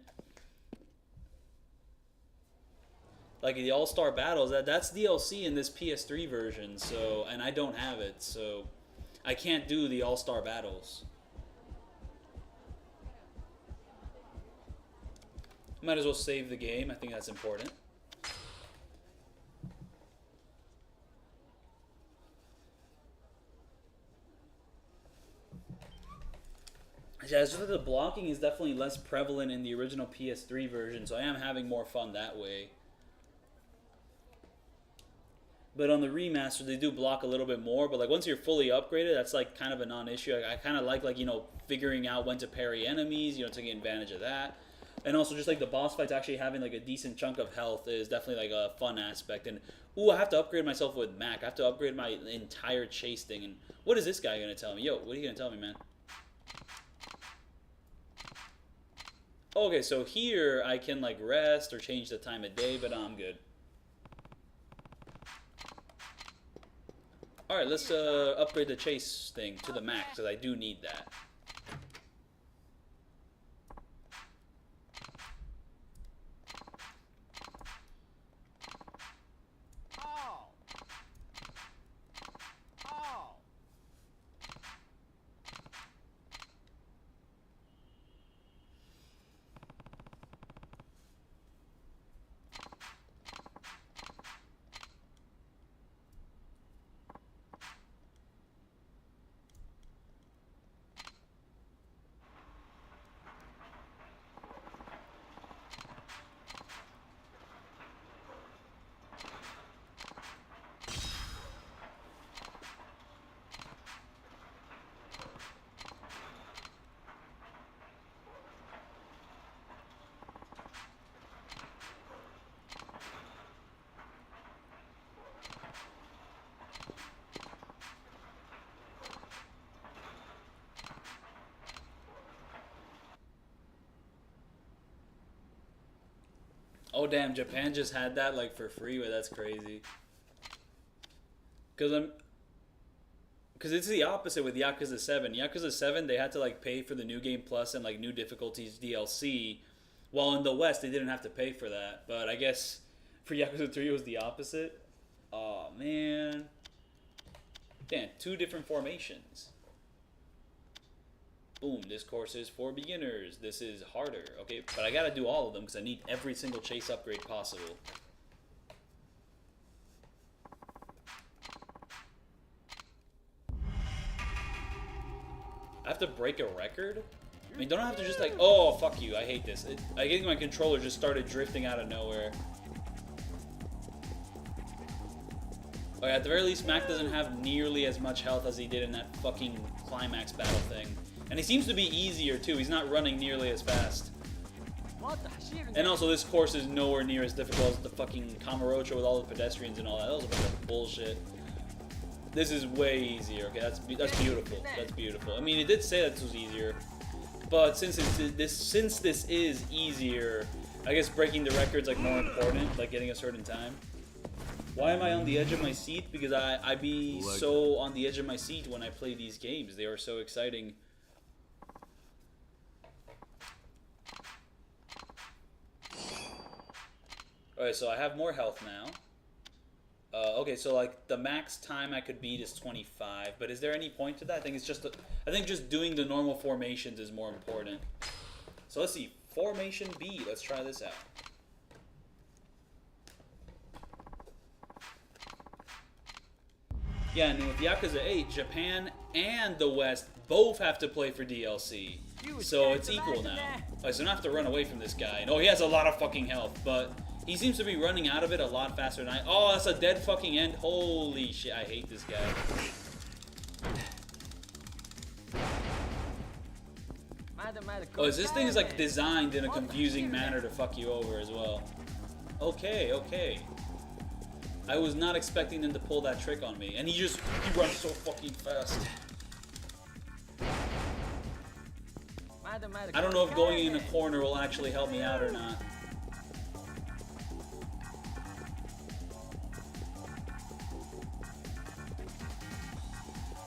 Speaker 1: Like the All-Star Battles, that's DLC in this PS3 version, so, and I don't have it, so I can't do the All-Star Battles. Might as well save the game, I think that's important. Yeah, it's just that the blocking is definitely less prevalent in the original PS3 version, so I am having more fun that way. But on the remaster, they do block a little bit more, but like once you're fully upgraded, that's like kind of a non-issue. I kind of like, you know, figuring out when to parry enemies, you know, taking advantage of that. And also just like the boss fights actually having like a decent chunk of health is definitely like a fun aspect. And, ooh, I have to upgrade myself with Mac. I have to upgrade my entire chase thing. And what is this guy going to tell me? Yo, what are you going to tell me, man? Okay, so here I can like rest or change the time of day, but I'm good. Alright, let's upgrade the chase thing to the max, because I do need that. Oh damn, Japan just had that like for free, but that's crazy. Cause it's the opposite with Yakuza 7. Yakuza 7, they had to like pay for the New Game Plus and like new difficulties DLC, while in the West they didn't have to pay for that. But I guess for Yakuza 3 it was the opposite. Oh man. Damn, 2 different formations. Boom, this course is for beginners. This is harder. Okay, but I gotta do all of them because I need every single chase upgrade possible. have to break a record? I mean, don't I have to just like, oh, fuck you, I hate this. I think my controller just started drifting out of nowhere. Okay, at the very least, Mac doesn't have nearly as much health as he did in that fucking climax battle thing. And he seems to be easier, too. He's not running nearly as fast. And also, this course is nowhere near as difficult as the fucking Kamurocho with all the pedestrians and all that. That was a bunch of bullshit. This is way easier. Okay, that's beautiful. That's beautiful. I mean, it did say that this was easier. But since this is easier, I guess breaking the record's like more important, like getting a certain time. Why am I on the edge of my seat? Because I be so on the edge of my seat when I play these games. They are so exciting. Alright, so I have more health now. Okay, so like the max time I could beat is 25, but is there any point to that? I think it's just I think just doing the normal formations is more important. So let's see, formation B. Let's try this out. Yeah, and with Yakuza 8, Japan and the West both have to play for DLC. So it's equal now. Alright, so I don't have to run away from this guy. And, oh, he has a lot of fucking health, but he seems to be running out of it a lot faster than I... Oh, that's a dead fucking end. Holy shit, I hate this guy. Oh, this thing is like designed in a confusing manner to fuck you over as well. Okay, okay. I was not expecting them to pull that trick on me. And he runs so fucking fast. I don't know if going in a corner will actually help me out or not.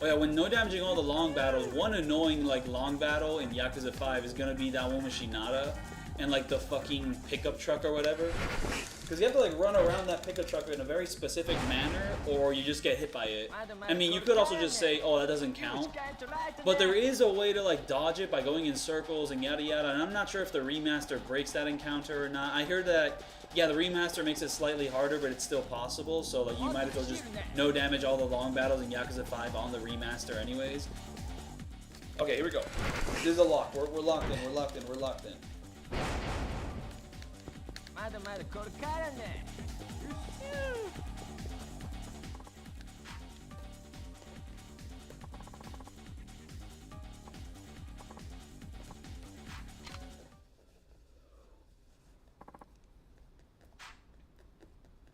Speaker 1: Oh yeah, when no damaging all the long battles, one annoying like long battle in Yakuza 5 is gonna be that one with Shinada and like the fucking pickup truck or whatever. Because you have to like run around that pickup truck in a very specific manner or you just get hit by it. I mean, you could also just say, oh, that doesn't count. But there is a way to like dodge it by going in circles and yada yada, and I'm not sure if the remaster breaks that encounter or not. I heard that, yeah, the remaster makes it slightly harder, but it's still possible, so like you might as well just no damage all the long battles in Yakuza 5 on the remaster anyways. Okay, here we go. This is a lock. We're locked in, we're locked in, we're locked in.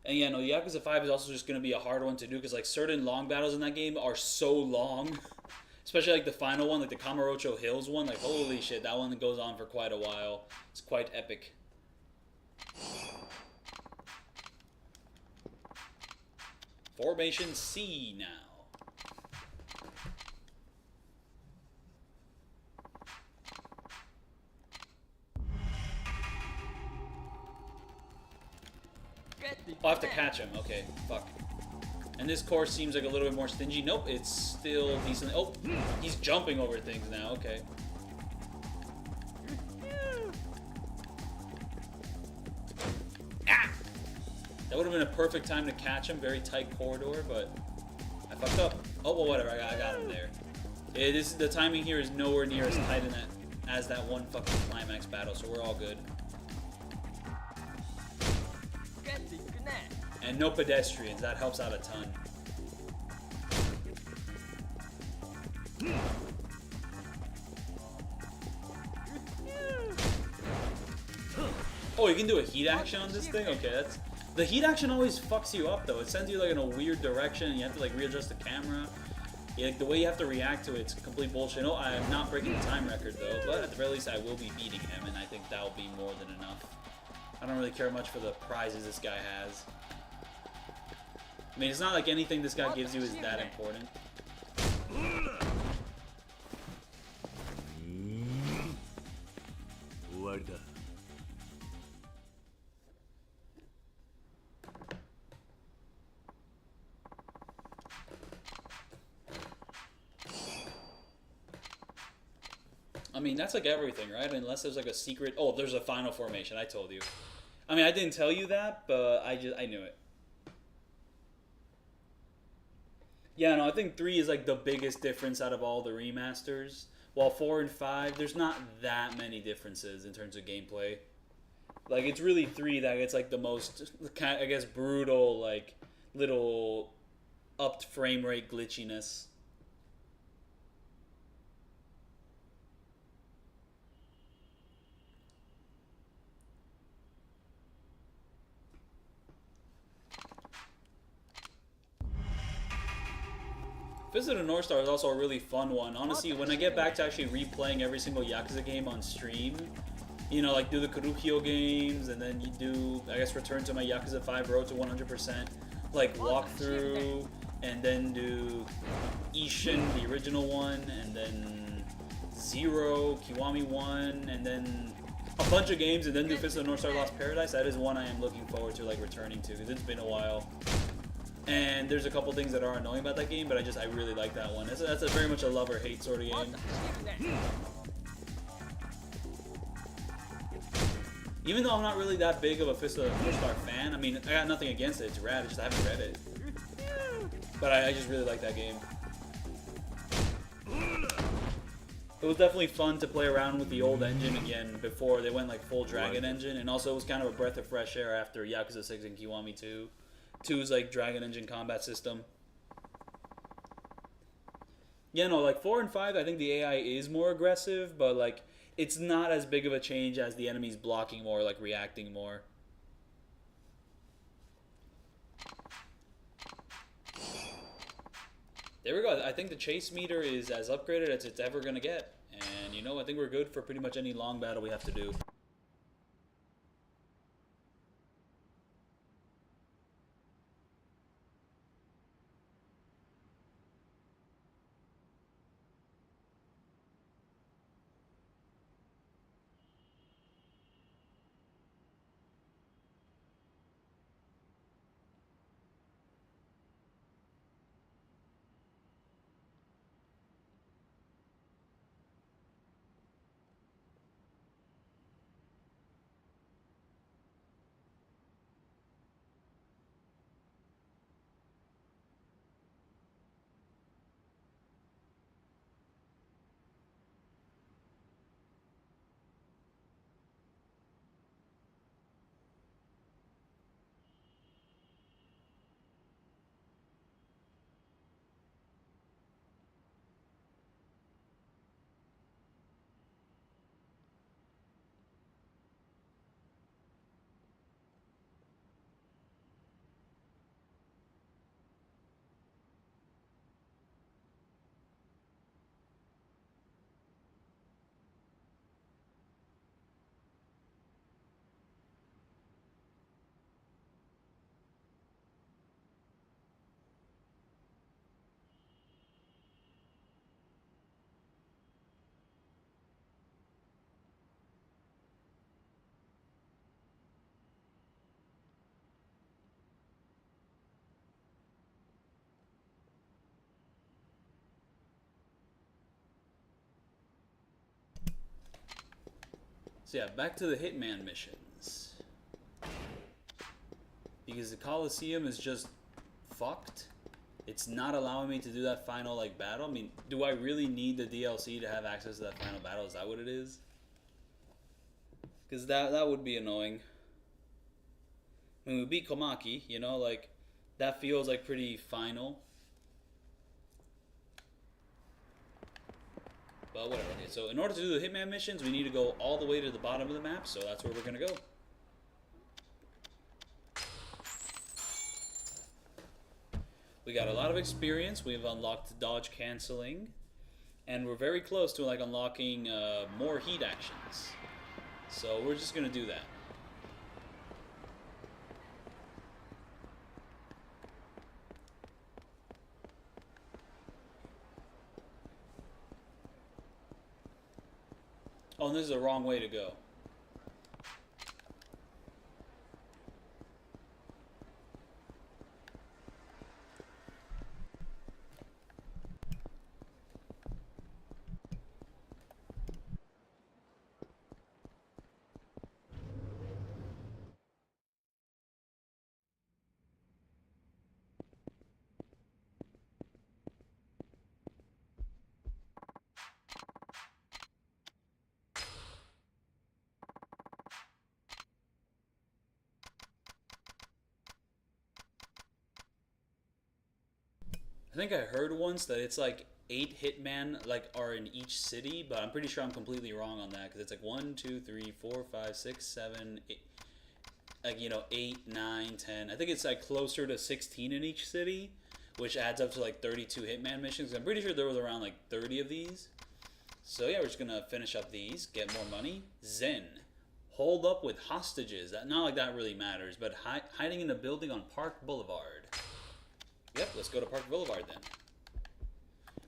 Speaker 1: And yeah, no, Yakuza 5 is also just going to be a hard one to do because like certain long battles in that game are so long. Especially like the final one, like the Kamurocho Hills one, like holy shit, that one goes on for quite a while. It's quite epic. Formation C now. I'll have to catch him. Okay, fuck. And this course seems like a little bit more stingy. Nope, it's still decent. Oh, he's jumping over things now. Okay. Ah! That would have been a perfect time to catch him. Very tight corridor, but I fucked up. Oh, well, whatever. I got him there. The timing here is nowhere near as tight in that as that one fucking climax battle, so we're all good. And no pedestrians. That helps out a ton. Oh, you can do a heat action on this thing? Okay, that's... The heat action always fucks you up, though. It sends you, like, in a weird direction, and you have to, like, readjust the camera. Yeah, like, the way you have to react to it, it's complete bullshit. No, I am not breaking the time record, though. But at the very least, I will be beating him, and I think that will be more than enough. I don't really care much for the prizes this guy has. I mean, it's not like anything this guy gives you is that important. I mean, that's like everything, right? Unless there's like a secret... Oh, there's a final formation, I told you. I mean, I didn't tell you that, but I knew it. Yeah, no, I think 3 is like the biggest difference out of all the remasters. While 4 and 5, there's not that many differences in terms of gameplay. Like, it's really 3 that gets, like, the most, I guess, brutal, like, little upped frame rate glitchiness. Fist of the North Star is also a really fun one. Honestly, when I get back to actually replaying every single Yakuza game on stream, you know, like do the Karukyo games, and then you do, I guess, return to my Yakuza 5 Road to 100%, like walkthrough, and then do Ishin, the original one, and then Zero, Kiwami 1, and then a bunch of games, and then do Fist of the North Star Lost Paradise. That is one I am looking forward to, like, returning to, because it's been a while. And there's a couple things that are annoying about that game, but I really like that one. That's a very much a love or hate sort of game. Even though I'm not really that big of a Fist of the North Star fan, I mean, I got nothing against it. It's rad. It's just I haven't read it. But I just really like that game. It was definitely fun to play around with the old engine again before they went like full Dragon engine, and also it was kind of a breath of fresh air after Yakuza 6 and Kiwami 2. 2's like Dragon Engine combat system. Yeah, no, like 4 and 5, I think the AI is more aggressive, but like it's not as big of a change as the enemies blocking more, like reacting more. There we go. I think the chase meter is as upgraded as it's ever going to get. And you know, I think we're good for pretty much any long battle we have to do. So yeah, back to the Hitman missions. Because the Coliseum is just fucked. It's not allowing me to do that final like battle. I mean, do I really need the DLC to have access to that final battle? Is that what it is? Because that would be annoying. I mean, we beat Komaki, you know, like, that feels like pretty final. But whatever. Okay, so in order to do the Hitman missions, we need to go all the way to the bottom of the map, so that's where we're going to go. We got a lot of experience. We've unlocked dodge canceling, and we're very close to like unlocking more heat actions. So we're just going to do that. Oh, and this is the wrong way to go. I think I heard once that it's like 8 hitman like are in each city, but I'm pretty sure I'm completely wrong on that because it's like 1, 2, 3, 4, 5, 6, 7, 8, like, you know, 8, 9, 10. I think it's like closer to 16 in each city, which adds up to like 32 hitman missions. I'm pretty sure there was around like 30 of these. So yeah, we're just gonna finish up these, get more money. Zen. Hold up with hostages. Not like that really matters, but hiding in a building on Park Boulevard. Yep, let's go to Park Boulevard then.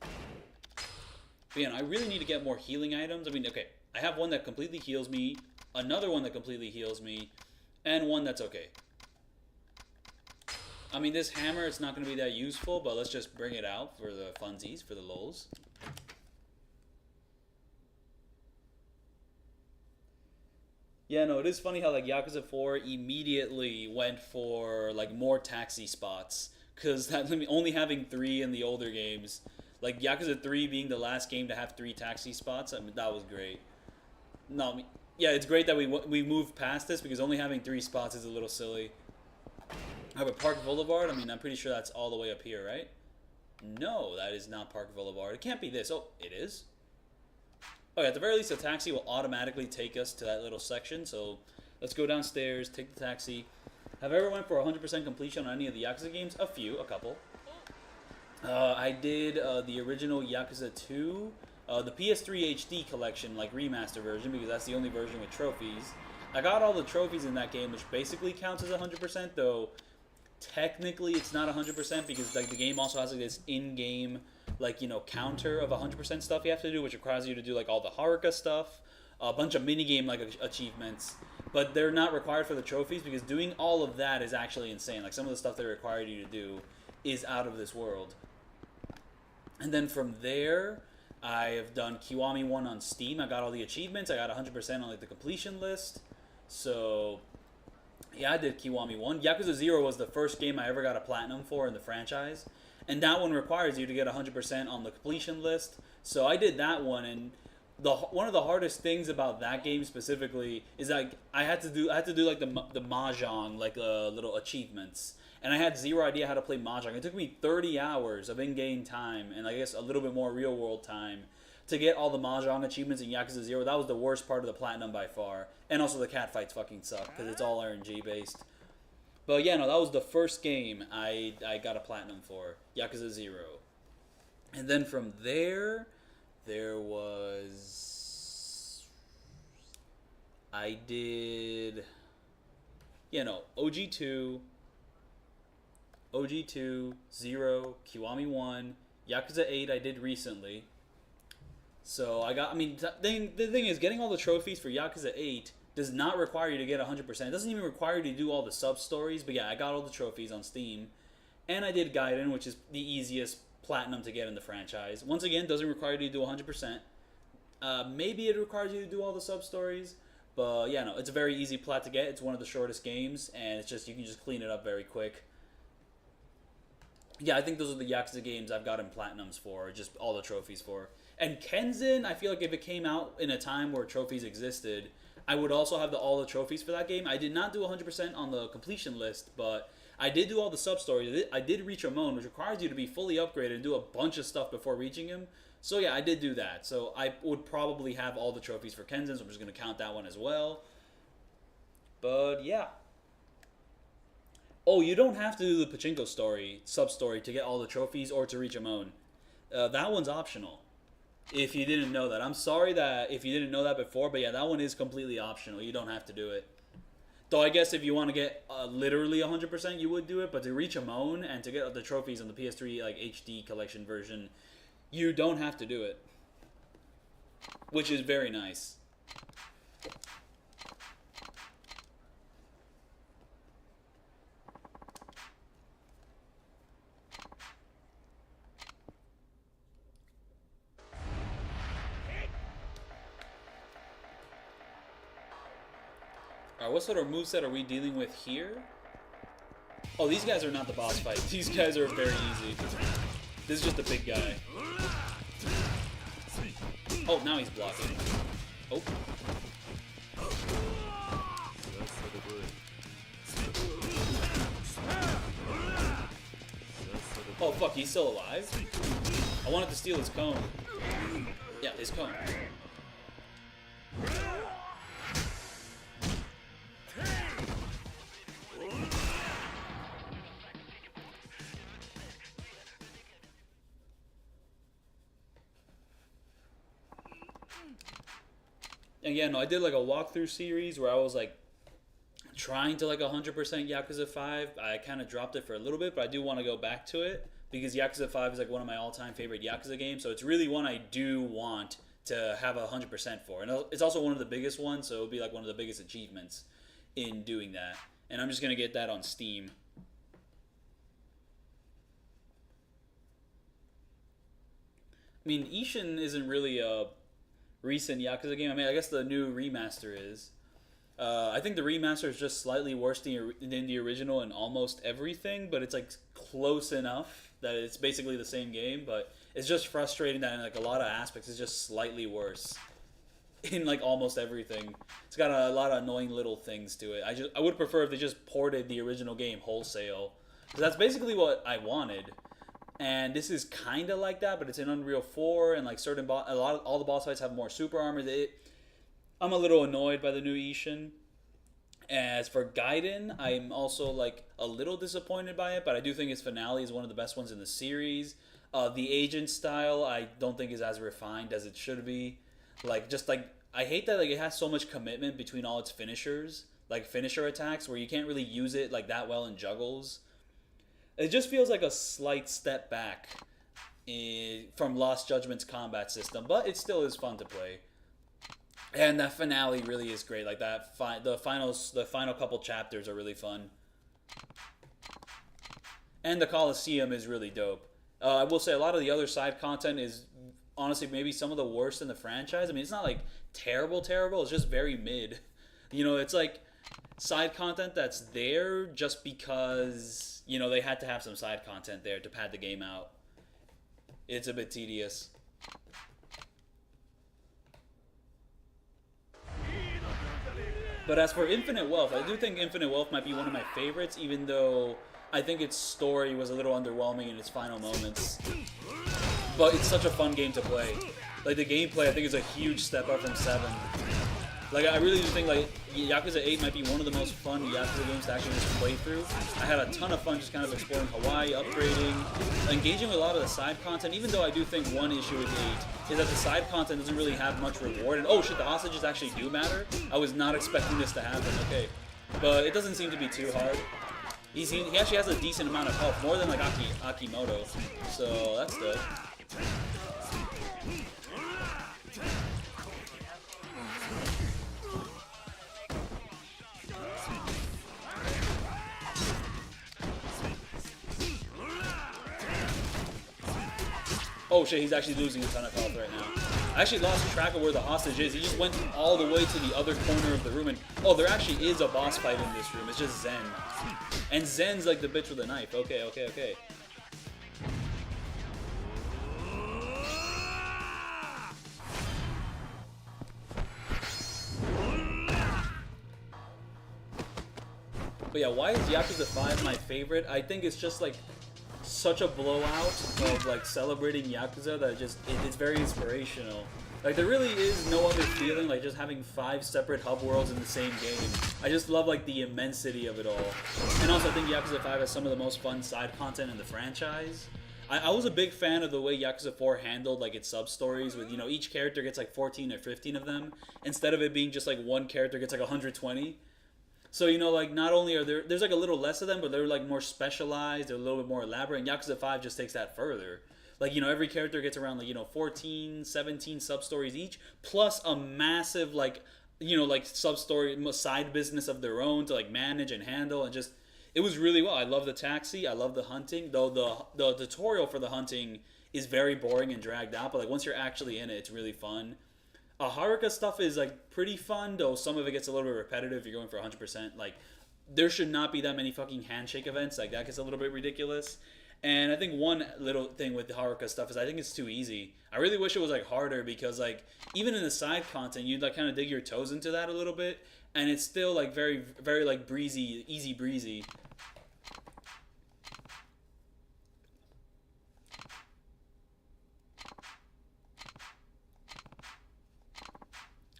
Speaker 1: But yeah, I really need to get more healing items. I mean, okay, I have one that completely heals me, another one that completely heals me, and one that's okay. I mean, this hammer, it's not going to be that useful, but let's just bring it out for the funsies, for the lols. Yeah, no, it is funny how like Yakuza 4 immediately went for like more taxi spots, because only having 3 in the older games, like Yakuza 3 being the last game to have 3 taxi spots, I mean, that was great. No, I mean, yeah, it's great that we moved past this because only having 3 spots is a little silly. But Park Boulevard, I mean, I'm pretty sure that's all the way up here, right? No, that is not Park Boulevard. It can't be this. Oh, it is? Okay, at the very least, the taxi will automatically take us to that little section. So let's go downstairs, take the taxi. Have I ever went for 100% completion on any of the Yakuza games? A few, a couple. I did the original Yakuza 2, the PS3 HD collection, like remaster version, because that's the only version with trophies. I got all the trophies in that game, which basically counts as 100%, though technically it's not 100% because like the game also has like this in-game, like, you know, counter of 100% stuff you have to do, which requires you to do like all the Haruka stuff, a bunch of minigame like achievements, but they're not required for the trophies because doing all of that is actually insane. Like some of the stuff they require you to do is out of this world. And then from there, I have done Kiwami 1 on Steam. I got all the achievements. I got 100% on like the completion list. So yeah, I did Kiwami 1. Yakuza 0 was the first game I ever got a platinum for in the franchise. And that one requires you to get 100% on the completion list. So I did that one, and one of the hardest things about that game specifically is like I had to do like the mahjong, like little achievements. And I had zero idea how to play mahjong. It took me 30 hours of in-game time and I guess a little bit more real-world time to get all the mahjong achievements in Yakuza 0. That was the worst part of the platinum by far. And also the cat fights fucking suck because it's all RNG based. But yeah, no, that was the first game I got a platinum for, Yakuza 0. And then from there was... I did... Yeah, no, OG2, 0, Kiwami 1, Yakuza 8 I did recently. So I mean, the thing is, getting all the trophies for Yakuza 8 does not require you to get 100%. It doesn't even require you to do all the sub-stories, but yeah, I got all the trophies on Steam. And I did Gaiden, which is the easiest platinum to get in the franchise. Once again, doesn't require you to do 100%. Maybe it requires you to do all the sub-stories, but yeah, no, it's a very easy plat to get. It's one of the shortest games, and it's just, you can just clean it up very quick. Yeah, I think those are the Yakuza games I've gotten platinums for, just all the trophies for. And Kenzin, I feel like if it came out in a time where trophies existed, I would also have all the trophies for that game. I did not do 100% on the completion list, but I did do all the sub-stories. I did reach Ramon, which requires you to be fully upgraded and do a bunch of stuff before reaching him. So yeah, I did do that. So I would probably have all the trophies for Kenzin, so I'm just going to count that one as well. But yeah. Oh, you don't have to do the Pachinko story, sub-story, to get all the trophies or to reach Ramon. That one's optional. If you didn't know that. I'm sorry that if you didn't know that before, but yeah, that one is completely optional. You don't have to do it. Though I guess if you want to get literally 100%, you would do it, but to reach Amon and to get the trophies on the PS3 like HD collection version, you don't have to do it. Which is very nice. Alright, what sort of moveset are we dealing with here? Oh, these guys are not the boss fight. These guys are very easy. This is just a big guy. Oh, now he's blocking. Oh. Oh fuck, he's still alive? I wanted to steal his cone. Yeah, his cone. Again, no, I did like a walkthrough series where I was like trying to like 100% Yakuza 5. I kind of dropped it for a little bit, but I do want to go back to it because Yakuza 5 is like one of my all-time favorite Yakuza games. So it's really one I do want to have 100% for. And it's also one of the biggest ones, so it'll be like one of the biggest achievements in doing that. And I'm just going to get that on Steam. I mean, Ishin isn't really a recent Yakuza game. I mean, I guess the new remaster is. I think the remaster is just slightly worse than the original in almost everything, but it's like close enough that it's basically the same game. But it's just frustrating that in like a lot of aspects it's just slightly worse in like almost everything. It's got a lot of annoying little things to it. I would prefer if they just ported the original game wholesale, because that's basically what I wanted. And this is kind of like that, but it's in Unreal 4, and like all the boss fights have more super armor. I'm a little annoyed by the new Ishin. As for Gaiden, I'm also like a little disappointed by it, but I do think its finale is one of the best ones in the series. The agent style I don't think is as refined as it should be. I hate that like it has so much commitment between all its finishers, like finisher attacks, where you can't really use it like that well in juggles. It just feels like a slight step back from Lost Judgment's combat system, but it still is fun to play. And that finale really is great. Like that, the final couple chapters are really fun. And the Coliseum is really dope. I will say a lot of the other side content is honestly maybe some of the worst in the franchise. I mean, it's not like terrible. It's just very mid. You know, it's like side content that's there just because, you know, they had to have some side content there to pad the game out. It's a bit tedious. But as for Infinite Wealth, I do think Infinite Wealth might be one of my favorites, even though I think its story was a little underwhelming in its final moments. But it's such a fun game to play. Like, the gameplay, I think, is a huge step up from 7. Like, I really do think, like, Yakuza 8 might be one of the most fun Yakuza games to actually just play through. I had a ton of fun just kind of exploring Hawaii, upgrading, engaging with a lot of the side content, even though I do think one issue with 8 is that the side content doesn't really have much reward. And, oh shit, the hostages actually do matter? I was not expecting this to happen, okay. But it doesn't seem to be too hard. He actually has a decent amount of health, more than, like, Akimoto. So, that's good. Oh shit, he's actually losing a ton of health right now. I actually lost track of where the hostage is. He just went all the way to the other corner of the room, and oh, there actually is a boss fight in this room. It's just Zen. And Zen's like the bitch with the knife. Okay. But yeah, why is Yakuza 5 my favorite? I think it's just like such a blowout of like celebrating Yakuza that it's very inspirational. Like, there really is no other feeling like just having 5 separate hub worlds in the same game. I just love like the immensity of it all. And also I think Yakuza 5 has some of the most fun side content in the franchise. I was a big fan of the way Yakuza 4 handled like its sub-stories with, you know, each character gets like 14 or 15 of them, instead of it being just like one character gets like 120. So, you know, like, not only are there's like a little less of them, but they're like more specialized, they're a little bit more elaborate, and Yakuza 5 just takes that further. Like, you know, every character gets around like, you know, 14, 17 sub-stories each, plus a massive like, you know, like sub-story, side business of their own to like manage and handle, and just, it was really well. I love the taxi, I love the hunting, though the tutorial for the hunting is very boring and dragged out, but like once you're actually in it, it's really fun. Haruka stuff is like pretty fun, though some of it gets a little bit repetitive if you're going for 100%. Like, there should not be that many fucking handshake events. Like, that gets a little bit ridiculous. And I think one little thing with the Haruka stuff is I think it's too easy. I really wish it was like harder, because like even in the side content you'd like kind of dig your toes into that a little bit, and it's still like very like breezy, easy breezy.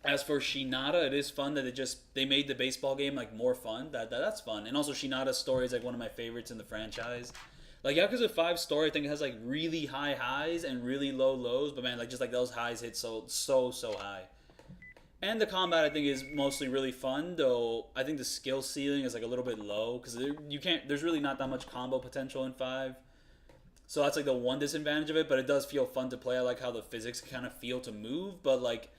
Speaker 1: As for Shinada, it is fun that they made the baseball game like more fun. That's fun. And also Shinada's story is like one of my favorites in the franchise. Like Yakuza 5 story, I think it has like really high highs and really low lows, but man, like just like those highs hit so high. And the combat I think is mostly really fun, though I think the skill ceiling is like a little bit low because you can't. There's really not that much combo potential in 5. So that's like the one disadvantage of it, but it does feel fun to play. I like how the physics kind of feel to move, but like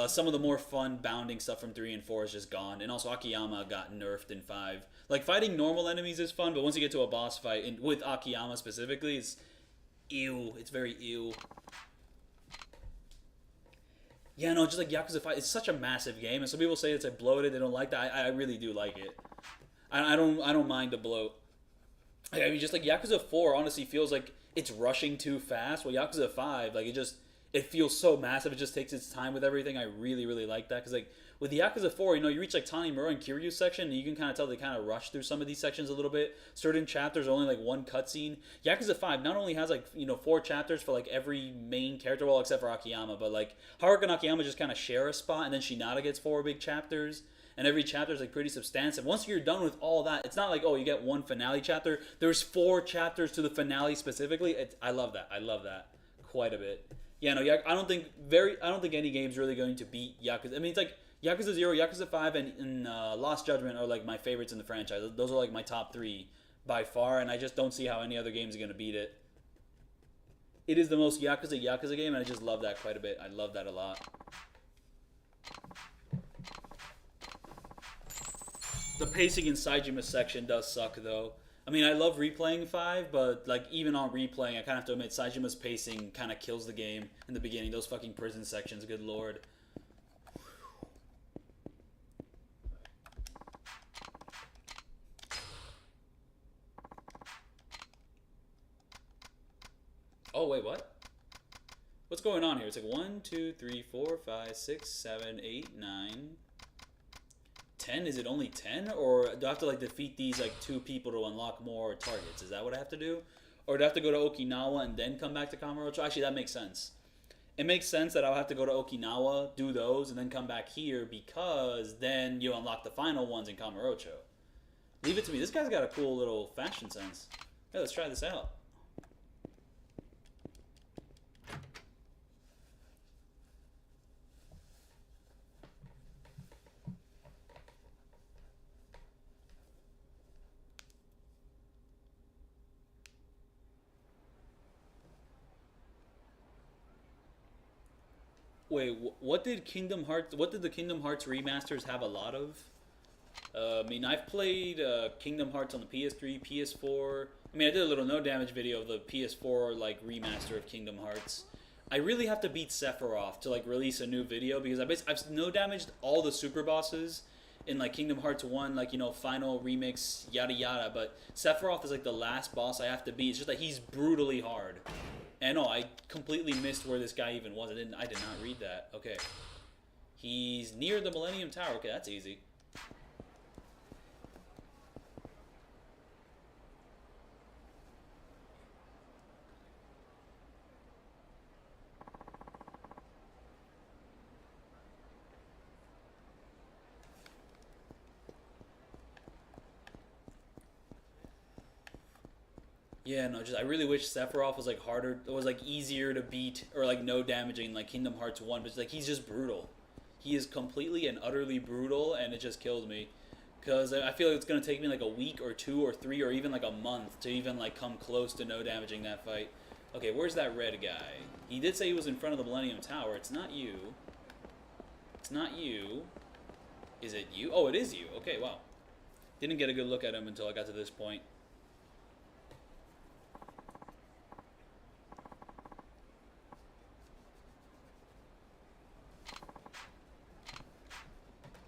Speaker 1: some of the more fun bounding stuff from 3 and 4 is just gone. And also Akiyama got nerfed in 5. Like fighting normal enemies is fun, but once you get to a boss fight, with Akiyama specifically, it's ew. It's very ew. Yeah, no, just like Yakuza 5, it's such a massive game, and some people say it's like bloated. They don't like that. I really do like it. I don't mind the bloat. I mean, just like Yakuza 4 honestly feels like it's rushing too fast. Well, Yakuza 5, like it feels so massive. It just takes its time with everything. I really, really like that. Because like with the Yakuza 4, you reach like Tanimura and Kiryu's section, and you can kind of tell they kind of rush through some of these sections a little bit. Certain chapters are only like one cutscene. Yakuza 5 not only has like 4 chapters for like every main character, well except for Akiyama, but like Haruka and Akiyama just kind of share a spot, and then Shinada gets 4 big chapters. And every chapter is like pretty substantive. Once you're done with all that, it's not like, oh, you get one finale chapter. There's 4 chapters to the finale specifically. I love that. I love that quite a bit. Yeah, no, I don't think any game's really going to beat Yakuza. I mean, it's like Yakuza 0, Yakuza 5, and Lost Judgment are like my favorites in the franchise. Those are like my top 3 by far, and I just don't see how any other game's going to beat it. It is the most Yakuza game, and I just love that quite a bit. I love that a lot. The pacing in Saijima's section does suck, though. I mean, I love replaying 5, but like even on replaying, I kind of have to admit Saijima's pacing kind of kills the game in the beginning. Those fucking prison sections, good lord. Oh wait, what? What's going on here? It's like 1, 2, 3, 4, 5, 6, 7, 8, 9. 10? Is it only 10? Or do I have to like defeat these like 2 people to unlock more targets? Is that what I have to do? Or do I have to go to Okinawa and then come back to Kamurocho? Actually, that makes sense. It makes sense that I'll have to go to Okinawa, do those, and then come back here because then you unlock the final ones in Kamurocho. Leave it to me. This guy's got a cool little fashion sense. Hey, let's try this out. Wait, what did the Kingdom Hearts remasters have a lot of? I mean, I've played Kingdom Hearts on the PS3, PS4. I mean, I did a little no damage video of the PS4 like remaster of Kingdom Hearts. I really have to beat Sephiroth to like release a new video because I've no damaged all the super bosses in like Kingdom Hearts 1, like final remix, yada yada. But Sephiroth is like the last boss I have to beat. It's just that he's brutally hard. And no, I completely missed where this guy even was. I did not read that. Okay. He's near the Millennium Tower. Okay, that's easy. Yeah, no, I really wish Sephiroth was like harder, it was like easier to beat or like no damaging like Kingdom Hearts 1, but like he's just brutal. He is completely and utterly brutal, and it just kills me. Because I feel like it's going to take me like a week or 2 or 3 or even like a month to even like come close to no damaging that fight. Okay, where's that red guy? He did say he was in front of the Millennium Tower. It's not you. It's not you. Is it you? Oh, it is you. Okay, wow. Didn't get a good look at him until I got to this point.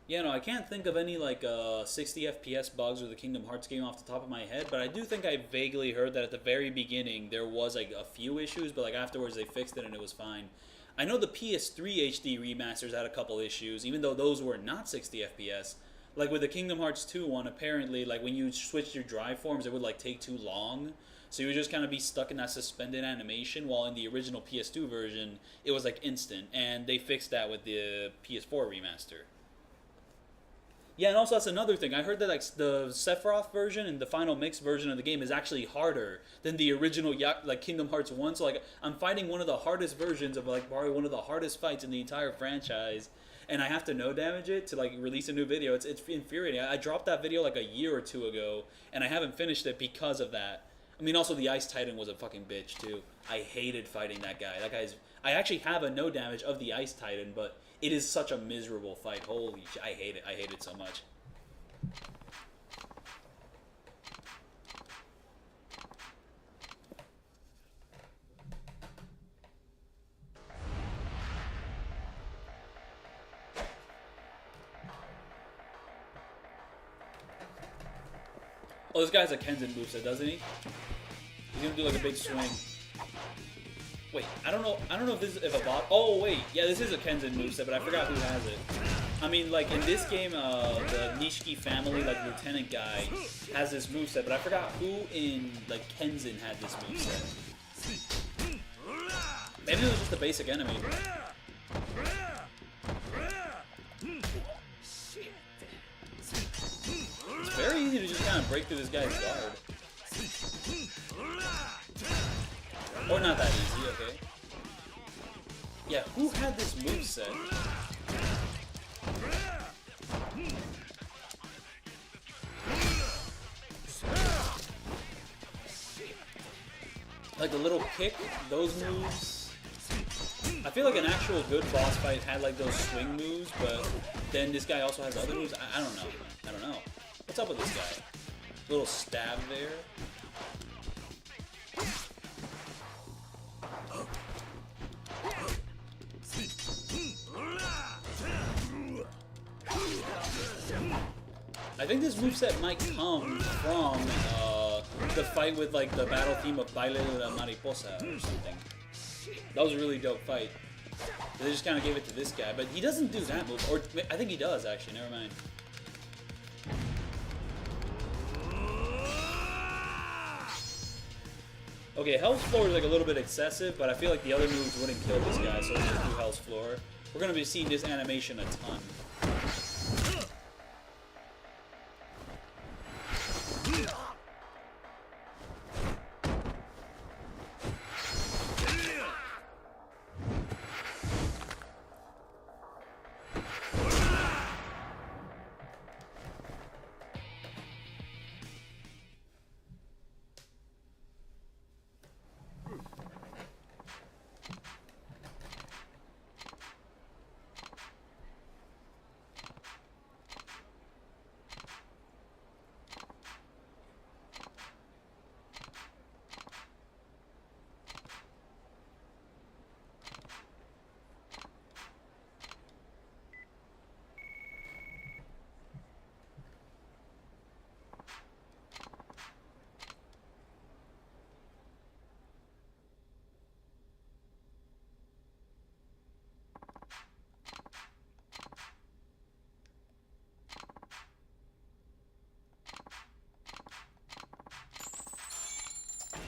Speaker 1: Yeah, no, I can't think of any like 60 FPS bugs with the Kingdom Hearts game off the top of my head, but I do think I vaguely heard that at the very beginning there was like a few issues, but like afterwards they fixed it and it was fine. I know the PS3 HD remasters had a couple issues, even though those were not 60 FPS. Like with the Kingdom Hearts 2 one, apparently, like when you switched your drive forms, it would like take too long. So you would just kind of be stuck in that suspended animation, while in the original PS2 version, it was like instant. And they fixed that with the PS4 remaster. Yeah, and also that's another thing. I heard that like the Sephiroth version and the final mix version of the game is actually harder than the original like Kingdom Hearts 1. So like I'm fighting one of the hardest versions of like probably one of the hardest fights in the entire franchise, and I have to no damage it to like release a new video. It's infuriating. I dropped that video like a year or two ago, and I haven't finished it because of that. I mean, also the Ice Titan was a fucking bitch too. I hated fighting that guy. That guy's. I actually have a no damage of the Ice Titan, but it is such a miserable fight. Holy shit, I hate it. I hate it so much. Oh, this guy has a Kenzin moveset, doesn't he? He's gonna do like a big swing. Wait, I don't know if a bot. Oh wait, yeah, this is a Kenzin moveset, but I forgot who has it. I mean, like in this game, the Nishiki family, like lieutenant guy, has this moveset, but I forgot who in like Kenzin had this moveset. Maybe it was just a basic enemy. It's very easy to just kind of break through this guy's guard. Or not that easy, okay. Yeah, who had this moveset? Like the little kick, those moves. I feel like an actual good boss fight had like those swing moves, but then this guy also has other moves. I don't know. I don't know. What's up with this guy? Little stab there. I think this moveset might come from the fight with like the battle theme of Baile de la Mariposa or something. That was a really dope fight. They just kind of gave it to this guy, but he doesn't do that move. Or I think he does actually. Never mind. Okay, Hell's Floor is like a little bit excessive, but I feel like the other moves wouldn't kill this guy, so let's just do Hell's Floor. We're gonna be seeing this animation a ton.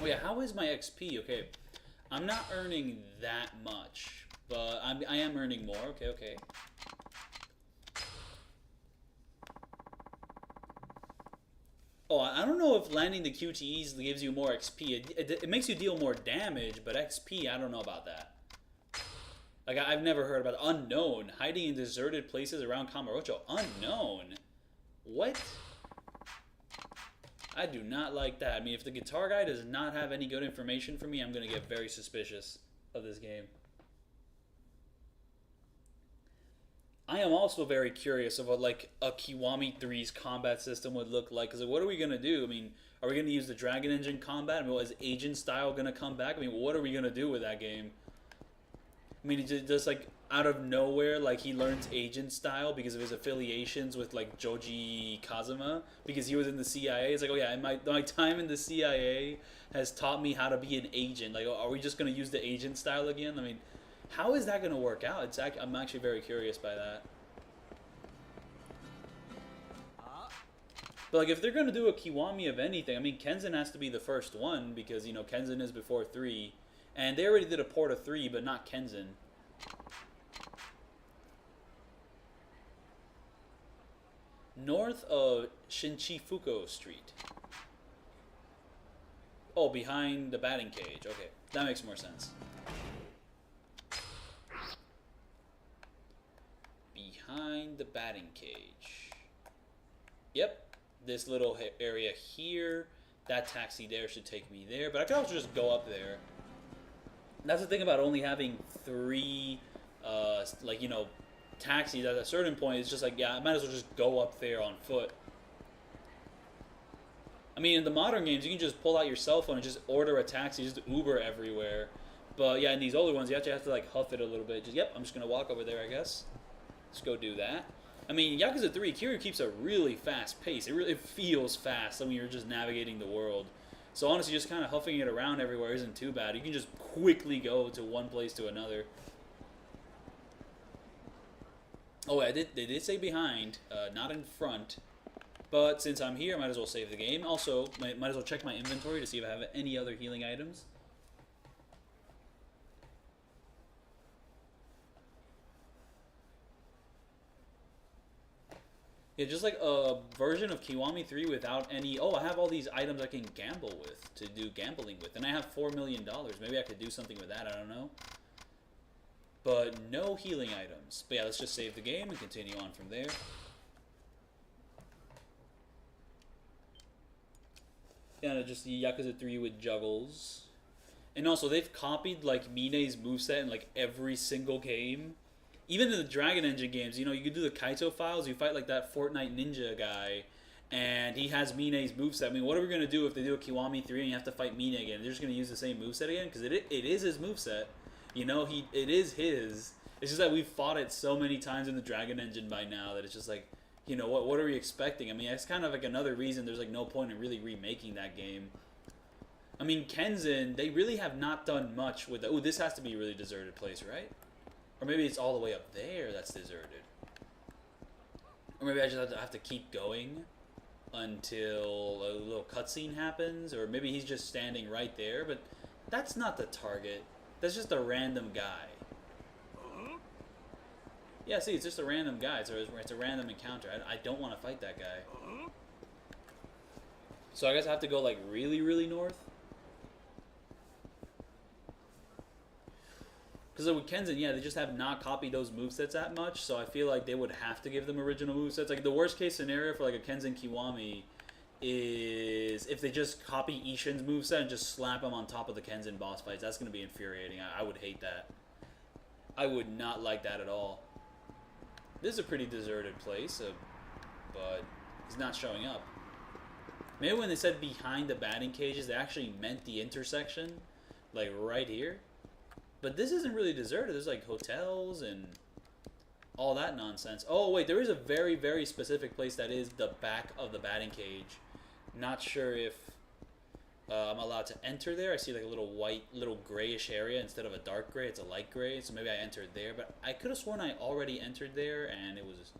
Speaker 1: Oh yeah, how is my XP? Okay, I'm not earning that much, but I am earning more. Okay, okay. Oh, I don't know if landing the QTEs gives you more XP. It makes you deal more damage, but XP, I don't know about that. Like, I've never heard about unknown. Hiding in deserted places around Kamurocho. Unknown? What? I do not like that. I mean, if the guitar guy does not have any good information for me, I'm going to get very suspicious of this game. I am also very curious of what, like, a Kiwami 3's combat system would look like. Because what are we going to do? I mean, are we going to use the Dragon Engine combat? I mean, is Agent style going to come back? I mean, what are we going to do with that game? I mean, just like out of nowhere, like he learns agent style because of his affiliations with like Joji Kazuma, because he was in the CIA. It's like, oh yeah, my time in the CIA has taught me how to be an agent. Like, are we just gonna use the agent style again? I mean, how is that gonna work out? I'm actually very curious by that. But like if they're gonna do a Kiwami of anything, I mean Kenzen has to be the first one because you know Kenzen is before 3, and they already did a port of 3, but not Kenzen. North of Shinchifuku Street. Oh, behind the batting cage. Okay, that makes more sense. Behind the batting cage. Yep, this little area here. That taxi there should take me there, but I could also just go up there. That's the thing about only having 3, like, you know, taxis at a certain point. It's just like, yeah, I might as well just go up there on foot. I mean, in the modern games, you can just pull out your cell phone and just order a taxi, just Uber everywhere. But yeah, in these older ones, you actually have to like huff it a little bit. Just, yep, I'm just gonna walk over there, I guess. Let's go do that. I mean, Yakuza 3, Kiryu keeps a really fast pace. It feels fast when you're just navigating the world. So honestly, just kind of huffing it around everywhere isn't too bad. You can just quickly go to one place to another. Oh, they did say behind, not in front. But since I'm here, I might as well save the game. Also, might as well check my inventory to see if I have any other healing items. Yeah, just like a version of Kiwami 3 without any... Oh, I have all these items I can gamble with, to do gambling with. And I have $4 million. Maybe I could do something with that, I don't know. But no healing items. But yeah, let's just save the game and continue on from there. Yeah, just the Yakuza 3 with juggles. And also, they've copied, like, Mine's moveset in, like, every single game. Even in the Dragon Engine games, you know, you can do the Kaito files, you fight, like, that Fortnite Ninja guy, and he has Mine's moveset. I mean, what are we going to do if they do a Kiwami 3 and you have to fight Mine again? They're just going to use the same moveset again? Because it is his moveset. You know, it is his. It's just that we've fought it so many times in the Dragon Engine by now that it's just like... You know, what are we expecting? I mean, it's kind of like another reason there's like no point in really remaking that game. I mean, Kenzen, they really have not done much with the... Oh, this has to be a really deserted place, right? Or maybe it's all the way up there that's deserted. Or maybe I just have to keep going until a little cutscene happens. Or maybe he's just standing right there, but that's not the target. That's just a random guy. Yeah, see, it's just a random guy. It's a random encounter. I don't want to fight that guy. So I guess I have to go, like, really, really north? Because with Kenzen, yeah, they just have not copied those movesets that much, so I feel like they would have to give them original movesets. Like, the worst case scenario for, like, a Kenzen Kiwami is if they just copy Ishin's moveset and just slap him on top of the Kenzen boss fights. That's going to be infuriating. I would hate that. I would not like that at all. This is a pretty deserted place, but he's not showing up. Maybe when they said behind the batting cages, they actually meant the intersection, like right here. But this isn't really deserted. There's like hotels and all that nonsense. Oh, wait, there is a very, very specific place that is the back of the batting cage. Not sure if I'm allowed to enter there. I see like a little white, little grayish area instead of a dark gray. It's a light gray, so maybe I entered there. But I could have sworn I already entered there and it was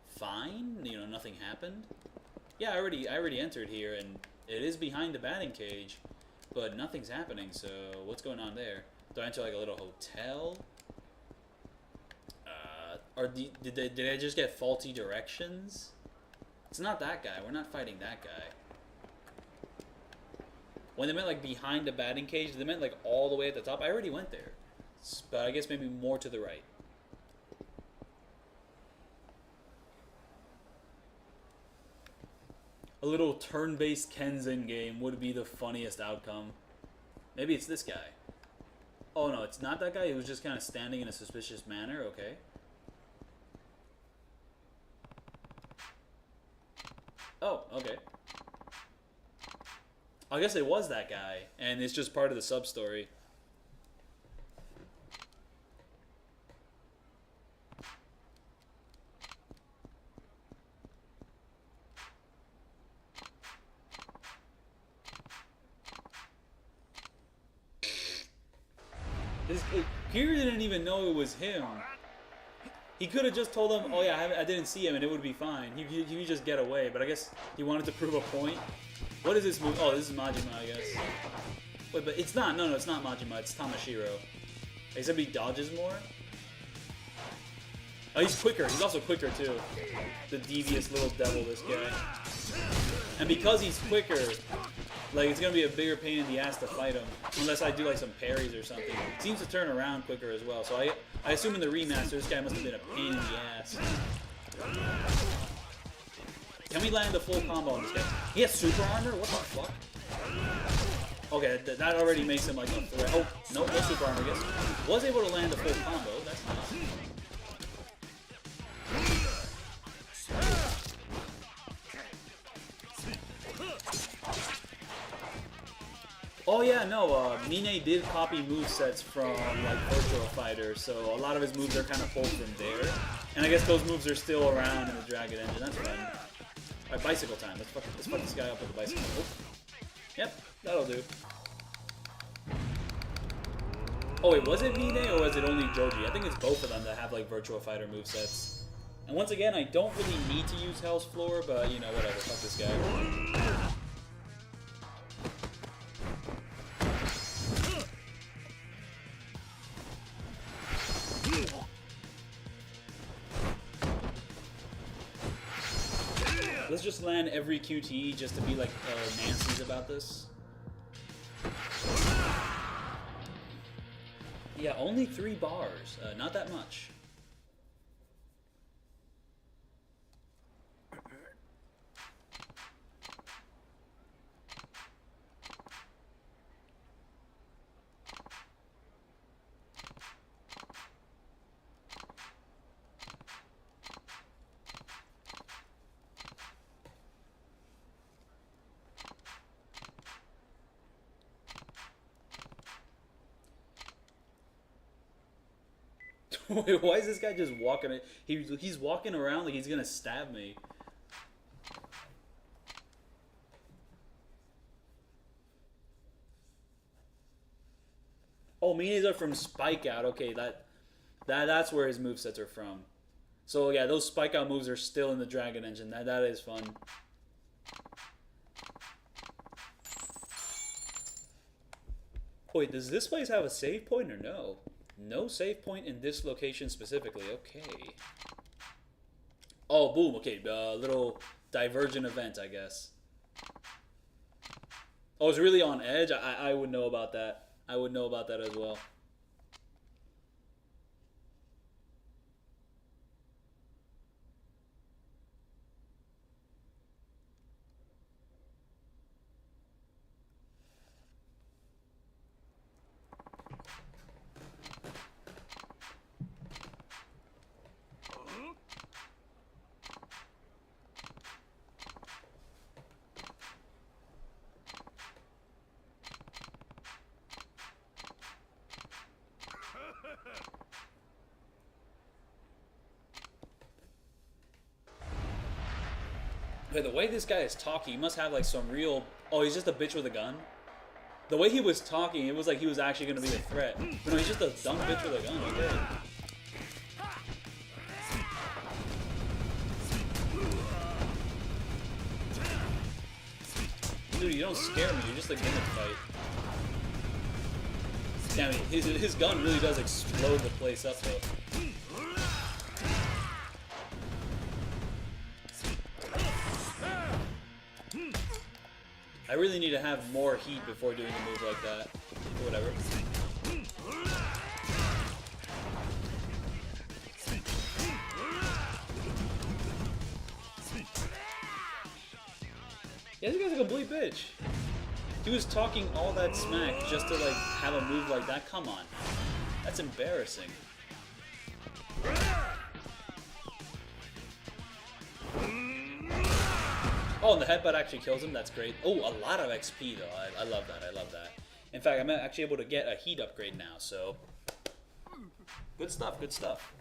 Speaker 1: fine. You know, nothing happened. Yeah, I already entered here, and it is behind the batting cage, but nothing's happening. So what's going on there? Do I enter like a little hotel? Or did I just get faulty directions? It's not that guy. We're not fighting that guy. When they meant like behind the batting cage, they meant like all the way at the top. I already went there, but I guess maybe more to the right. A little turn-based Kenzen game would be the funniest outcome. Maybe it's this guy. Oh no, it's not that guy. He was just kind of standing in a suspicious manner. Okay. Oh, okay. I guess it was that guy, and it's just part of the sub-story. Kiryu didn't even know it was him. He could have just told them, oh yeah, I didn't see him, and it would be fine. He could just get away, but I guess he wanted to prove a point. What is this move? Oh, this is Majima, I guess. Wait, but it's not. No, it's not Majima. It's Tamashiro. Except he dodges more. Oh, he's quicker. He's also quicker, too. The devious little devil, this guy. And because he's quicker, like, it's going to be a bigger pain in the ass to fight him. Unless I do, like, some parries or something. He seems to turn around quicker as well. So I assume in the remaster, this guy must have been a pain in the ass. Can we land the full combo on this guy? He has super armor? What the fuck? Okay, that already makes him, like, a threat. Oh, no super armor, I guess. Was able to land the full combo. That's nice. Oh yeah, no, Mine did copy movesets from, like, Virtual Fighter, so a lot of his moves are kind of pulled from there. And I guess those moves are still around in the Dragon Engine, that's fine. Alright, bicycle time. Let's fuck this guy up with a bicycle. Oh. Yep, that'll do. Oh wait, was it Mine or was it only Joji? I think it's both of them that have, like, Virtual Fighter movesets. And once again, I don't really need to use Hell's Floor, but, you know, whatever, fuck this guy. Let's just land every QTE just to be like Nancy's about this. Yeah, only 3 bars. Not that much. Wait, why is this guy just walking? He's walking around like he's gonna stab me. Oh, Minis are from Spike Out. Okay, that's where his movesets are from. So yeah, those Spike Out moves are still in the Dragon Engine. That is fun. Wait, does this place have a save point or no? No save point in this location specifically. Okay. Oh, boom. Okay, little divergent event, I guess. Oh, it's really on edge? I would know about that. I would know about that as well. Wait, the way this guy is talking, he must have like some real... Oh, he's just a bitch with a gun? The way he was talking, it was like he was actually going to be a threat. But no, he's just a dumb bitch with a gun. Okay. Dude, you don't scare me. You're just a gimmick fight. Damn it, his gun really does explode the place up, though. I really need to have more heat before doing a move like that. Whatever. Yeah, this guy's a complete bitch. He was talking all that smack just to like have a move like that. Come on. That's embarrassing. Oh, and the headbutt actually kills him. That's great. Oh, a lot of XP, though. I love that. I love that. In fact, I'm actually able to get a heat upgrade now, so... Good stuff, good stuff.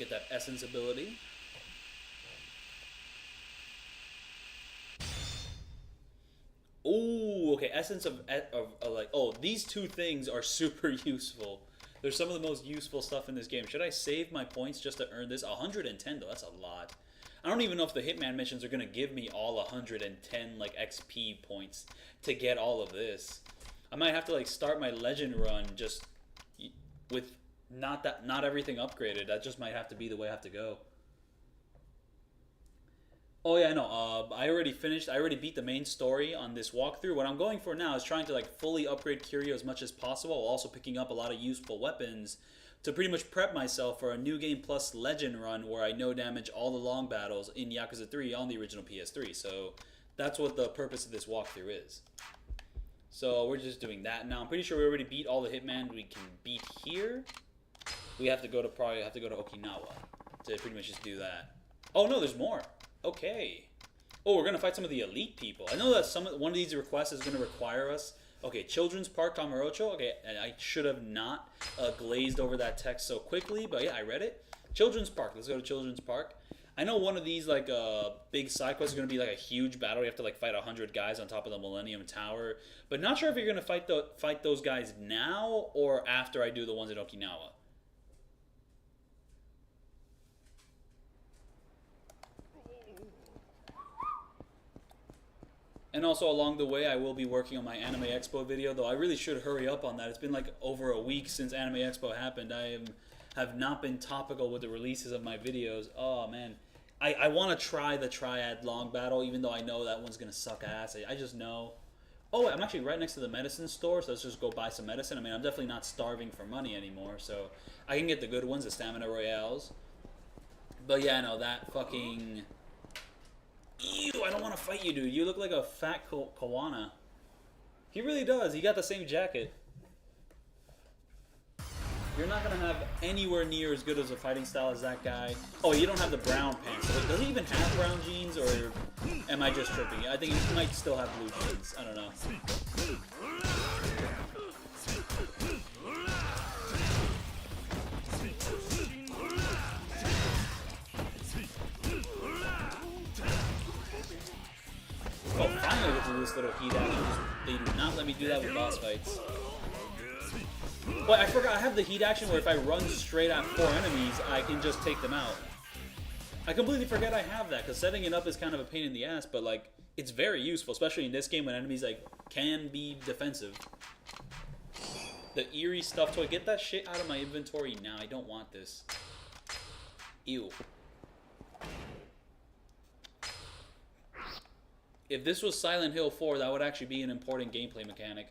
Speaker 1: get that essence ability. Oh, okay. Essence of like, oh, these two things are super useful. They're some of the most useful stuff in this game. Should I save my points just to earn this? 110 though, that's a lot. I don't even know if the Hitman missions are gonna give me all 110 like XP points to get all of this. I might have to like start my legend run just with not everything upgraded. That just might have to be the way I have to go. Oh yeah, no. I already finished. I already beat the main story on this walkthrough. What I'm going for now is trying to like fully upgrade Curio as much as possible, while also picking up a lot of useful weapons to pretty much prep myself for a new game plus legend run where I no damage all the long battles in Yakuza 3 on the original PS3. So that's what the purpose of this walkthrough is. So we're just doing that now. I'm pretty sure we already beat all the Hitman we can beat here. We have to go to Okinawa to pretty much just do that. Oh no, there's more. Okay. Oh, we're gonna fight some of the elite people. I know that one of these requests is gonna require us. Okay, Children's Park Kamurocho. Okay, and I should have not glazed over that text so quickly, but yeah, I read it. Children's Park. Let's go to Children's Park. I know one of these like big side quests is gonna be like a huge battle. You have to like fight 100 guys on top of the Millennium Tower, but not sure if you're gonna fight those guys now or after I do the ones in Okinawa. And also along the way, I will be working on my Anime Expo video, though I really should hurry up on that. It's been like over a week since Anime Expo happened. Have not been topical with the releases of my videos. Oh man, I want to try the Triad Long Battle, even though I know that one's gonna suck ass. I just know. Oh, I'm actually right next to the medicine store, so let's just go buy some medicine. I mean, I'm definitely not starving for money anymore, so I can get the good ones, the Stamina Royales. But yeah, no, that fucking... Ew, I don't want to fight you, dude. You look like a fat Kawana. He really does. He got the same jacket. You're not going to have anywhere near as good as a fighting style as that guy. Oh, you don't have the brown pants. So does he even have brown jeans, or am I just tripping? I think he might still have blue jeans. I don't know. Oh, finally I get to do this little heat action. They do not let me do that with boss fights. But I forgot I have the heat action where if I run straight at 4 enemies, I can just take them out. I completely forget I have that, because setting it up is kind of a pain in the ass, but like, it's very useful, especially in this game when enemies like can be defensive. The eerie stuff toy, get that shit out of my inventory now. I don't want this. Ew. If this was Silent Hill 4, that would actually be an important gameplay mechanic.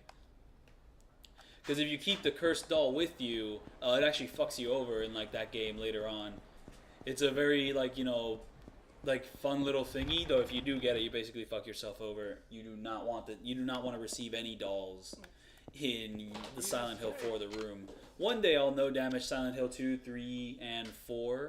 Speaker 1: Because if you keep the cursed doll with you, it actually fucks you over in like that game later on. It's a very like, you know, like fun little thingy. Though if you do get it, you basically fuck yourself over. You do not want that. You do not want to receive any dolls in the Silent Hill 4 the room. One day I'll no damage Silent Hill 2, 3, and 4.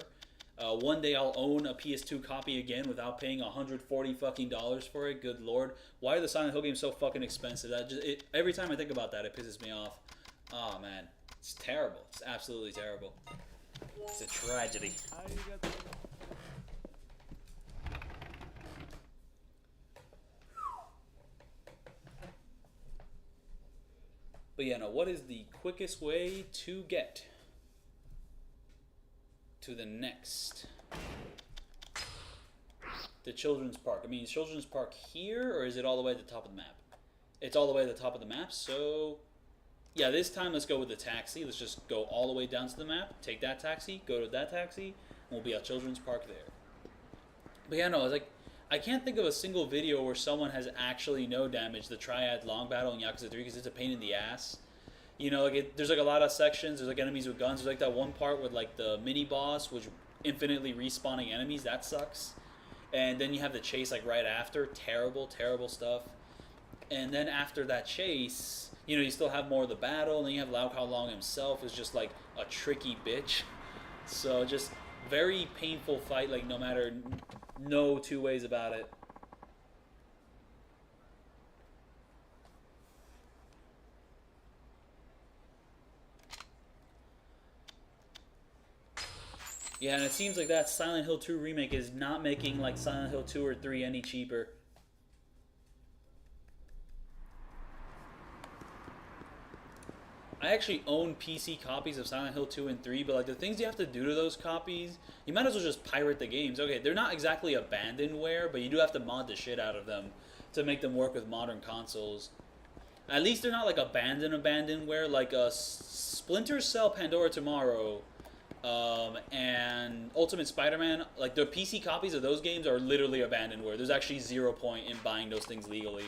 Speaker 1: One day I'll own a PS2 copy again without paying $140 fucking for it. Good lord, why are the Silent Hill games so fucking expensive? That just every time I think about that, it pisses me off. Oh man, it's terrible. It's absolutely terrible. It's a tragedy. But yeah, no. What is the quickest way to get to the next? The Children's Park. I mean, is Children's Park here, or is it all the way at the top of the map? It's all the way at the top of the map, so... Yeah, this time let's go with the taxi. Let's just go all the way down to the map, take that taxi, go to that taxi, and we'll be at Children's Park there. But yeah, no, I was like... I can't think of a single video where someone has actually no damage the Triad Long Battle in Yakuza 3, because it's a pain in the ass. You know, like there's like a lot of sections. There's like enemies with guns. There's like that one part with like the mini boss, which infinitely respawning enemies. That sucks. And then you have the chase like right after. Terrible, terrible stuff. And then after that chase, you know, you still have more of the battle. And then you have Lau Kao Long himself, who's just like a tricky bitch. So just very painful fight. Like no matter, no two ways about it. Yeah, and it seems like that Silent Hill 2 remake is not making like Silent Hill 2 or 3 any cheaper. I actually own PC copies of Silent Hill 2 and 3, but like the things you have to do to those copies, you might as well just pirate the games. Okay, they're not exactly abandonware, but you do have to mod the shit out of them to make them work with modern consoles. At least they're not like abandonware, like Splinter Cell Pandora Tomorrow and Ultimate Spider-Man. Like the PC copies of those games are literally abandonware. There's actually 0 point in buying those things legally.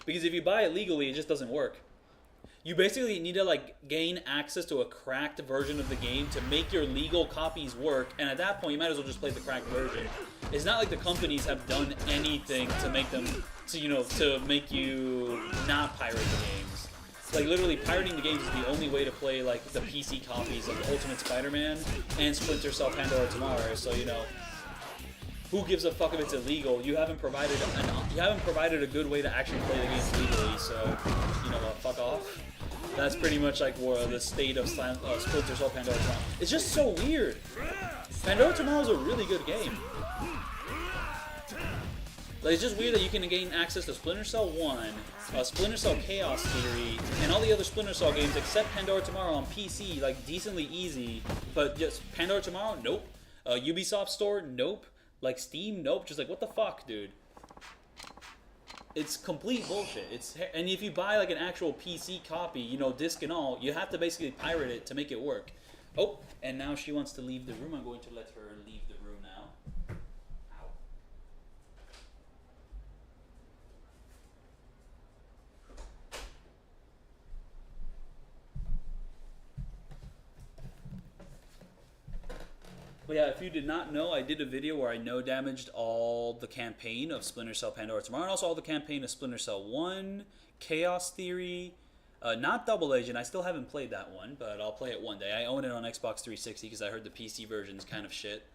Speaker 1: Because if you buy it legally, it just doesn't work. You basically need to like gain access to a cracked version of the game to make your legal copies work, and at that point you might as well just play the cracked version. It's not like the companies have done anything to make them to make you not pirate the games. Like literally pirating the games is the only way to play like the PC copies of Ultimate Spider-Man and Splinter Cell Pandora Tomorrow. So who gives a fuck if it's illegal? You haven't provided a good way to actually play the games legally. So fuck off. That's pretty much like the state of Splinter Cell Pandora Tomorrow. It's just so weird. Pandora Tomorrow is a really good game. Like, it's just weird that you can gain access to Splinter Cell 1, Splinter Cell Chaos Theory, and all the other Splinter Cell games except Pandora Tomorrow on PC, like decently easy. But just Pandora Tomorrow, nope. Ubisoft Store, nope. Like Steam, nope. Just like, what the fuck, dude? It's complete bullshit. And if you buy like an actual PC copy, disc and all, you have to basically pirate it to make it work. Oh, and now she wants to leave the room. I'm going to let her leave the room now. Ow. But yeah, if you did not know, I did a video where I no-damaged all the campaign of Splinter Cell Pandora Tomorrow, and also all the campaign of Splinter Cell 1, Chaos Theory, not Double Agent. I still haven't played that one, but I'll play it one day. I own it on Xbox 360 because I heard the PC version is kind of shit.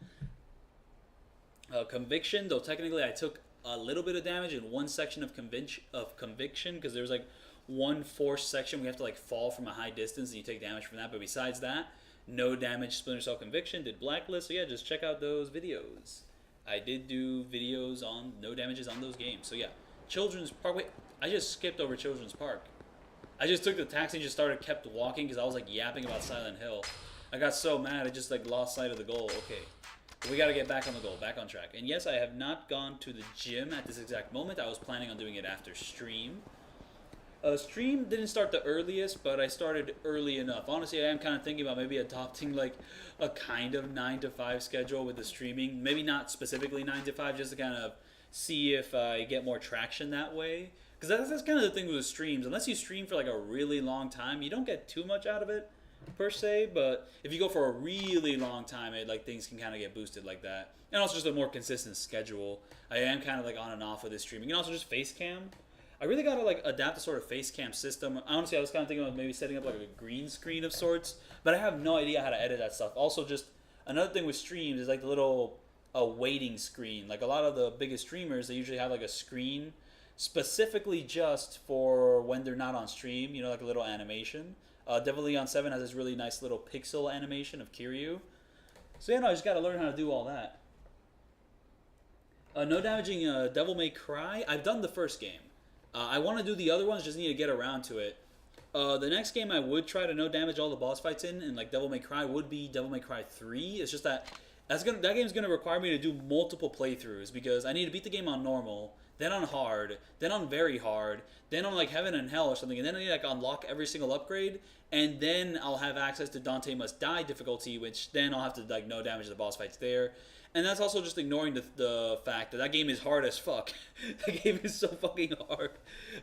Speaker 1: Conviction, though technically I took a little bit of damage in one section of Conviction because there's like one forced section we have to like fall from a high distance and you take damage from that, but besides that, no damage. Splinter Cell Conviction, did Blacklist, so yeah, just check out those videos. I did do videos on no damages on those games, so yeah. Children's Park, wait, I just skipped over Children's Park. I just took the taxi and just kept walking because I was like yapping about Silent Hill. I got so mad I just like lost sight of the goal. Okay, we gotta get back on the goal, back on track. And yes, I have not gone to the gym at this exact moment. I was planning on doing it after stream. Stream didn't start the earliest, but I started early enough. Honestly, I am kind of thinking about maybe adopting like a kind of 9 to 5 schedule with the streaming. Maybe not specifically 9 to 5, just to kind of see if I get more traction that way. Because that's kind of the thing with streams. Unless you stream for like a really long time, you don't get too much out of it per se. But if you go for a really long time, things can kind of get boosted like that. And also just a more consistent schedule. I am kind of like on and off with this streaming, and also just face cam. I really gotta like adapt a sort of face cam system. Honestly, I was kind of thinking of maybe setting up like a green screen of sorts, but I have no idea how to edit that stuff. Also, just another thing with streams is like the little waiting screen. Like a lot of the biggest streamers, they usually have like a screen specifically just for when they're not on stream. Like a little animation. Devil Leon 7 has this really nice little pixel animation of Kiryu. So I just gotta learn how to do all that. No damaging Devil May Cry. I've done the first game. I want to do the other ones, just need to get around to it. The next game I would try to no damage all the boss fights in like Devil May Cry would be Devil May Cry 3. It's just that that game's going to require me to do multiple playthroughs because I need to beat the game on normal, then on hard, then on very hard, then on like heaven and hell or something, and then I need to like unlock every single upgrade, and then I'll have access to Dante Must Die difficulty, which then I'll have to like no damage the boss fights there. And that's also just ignoring the fact that game is hard as fuck. That game is so fucking hard.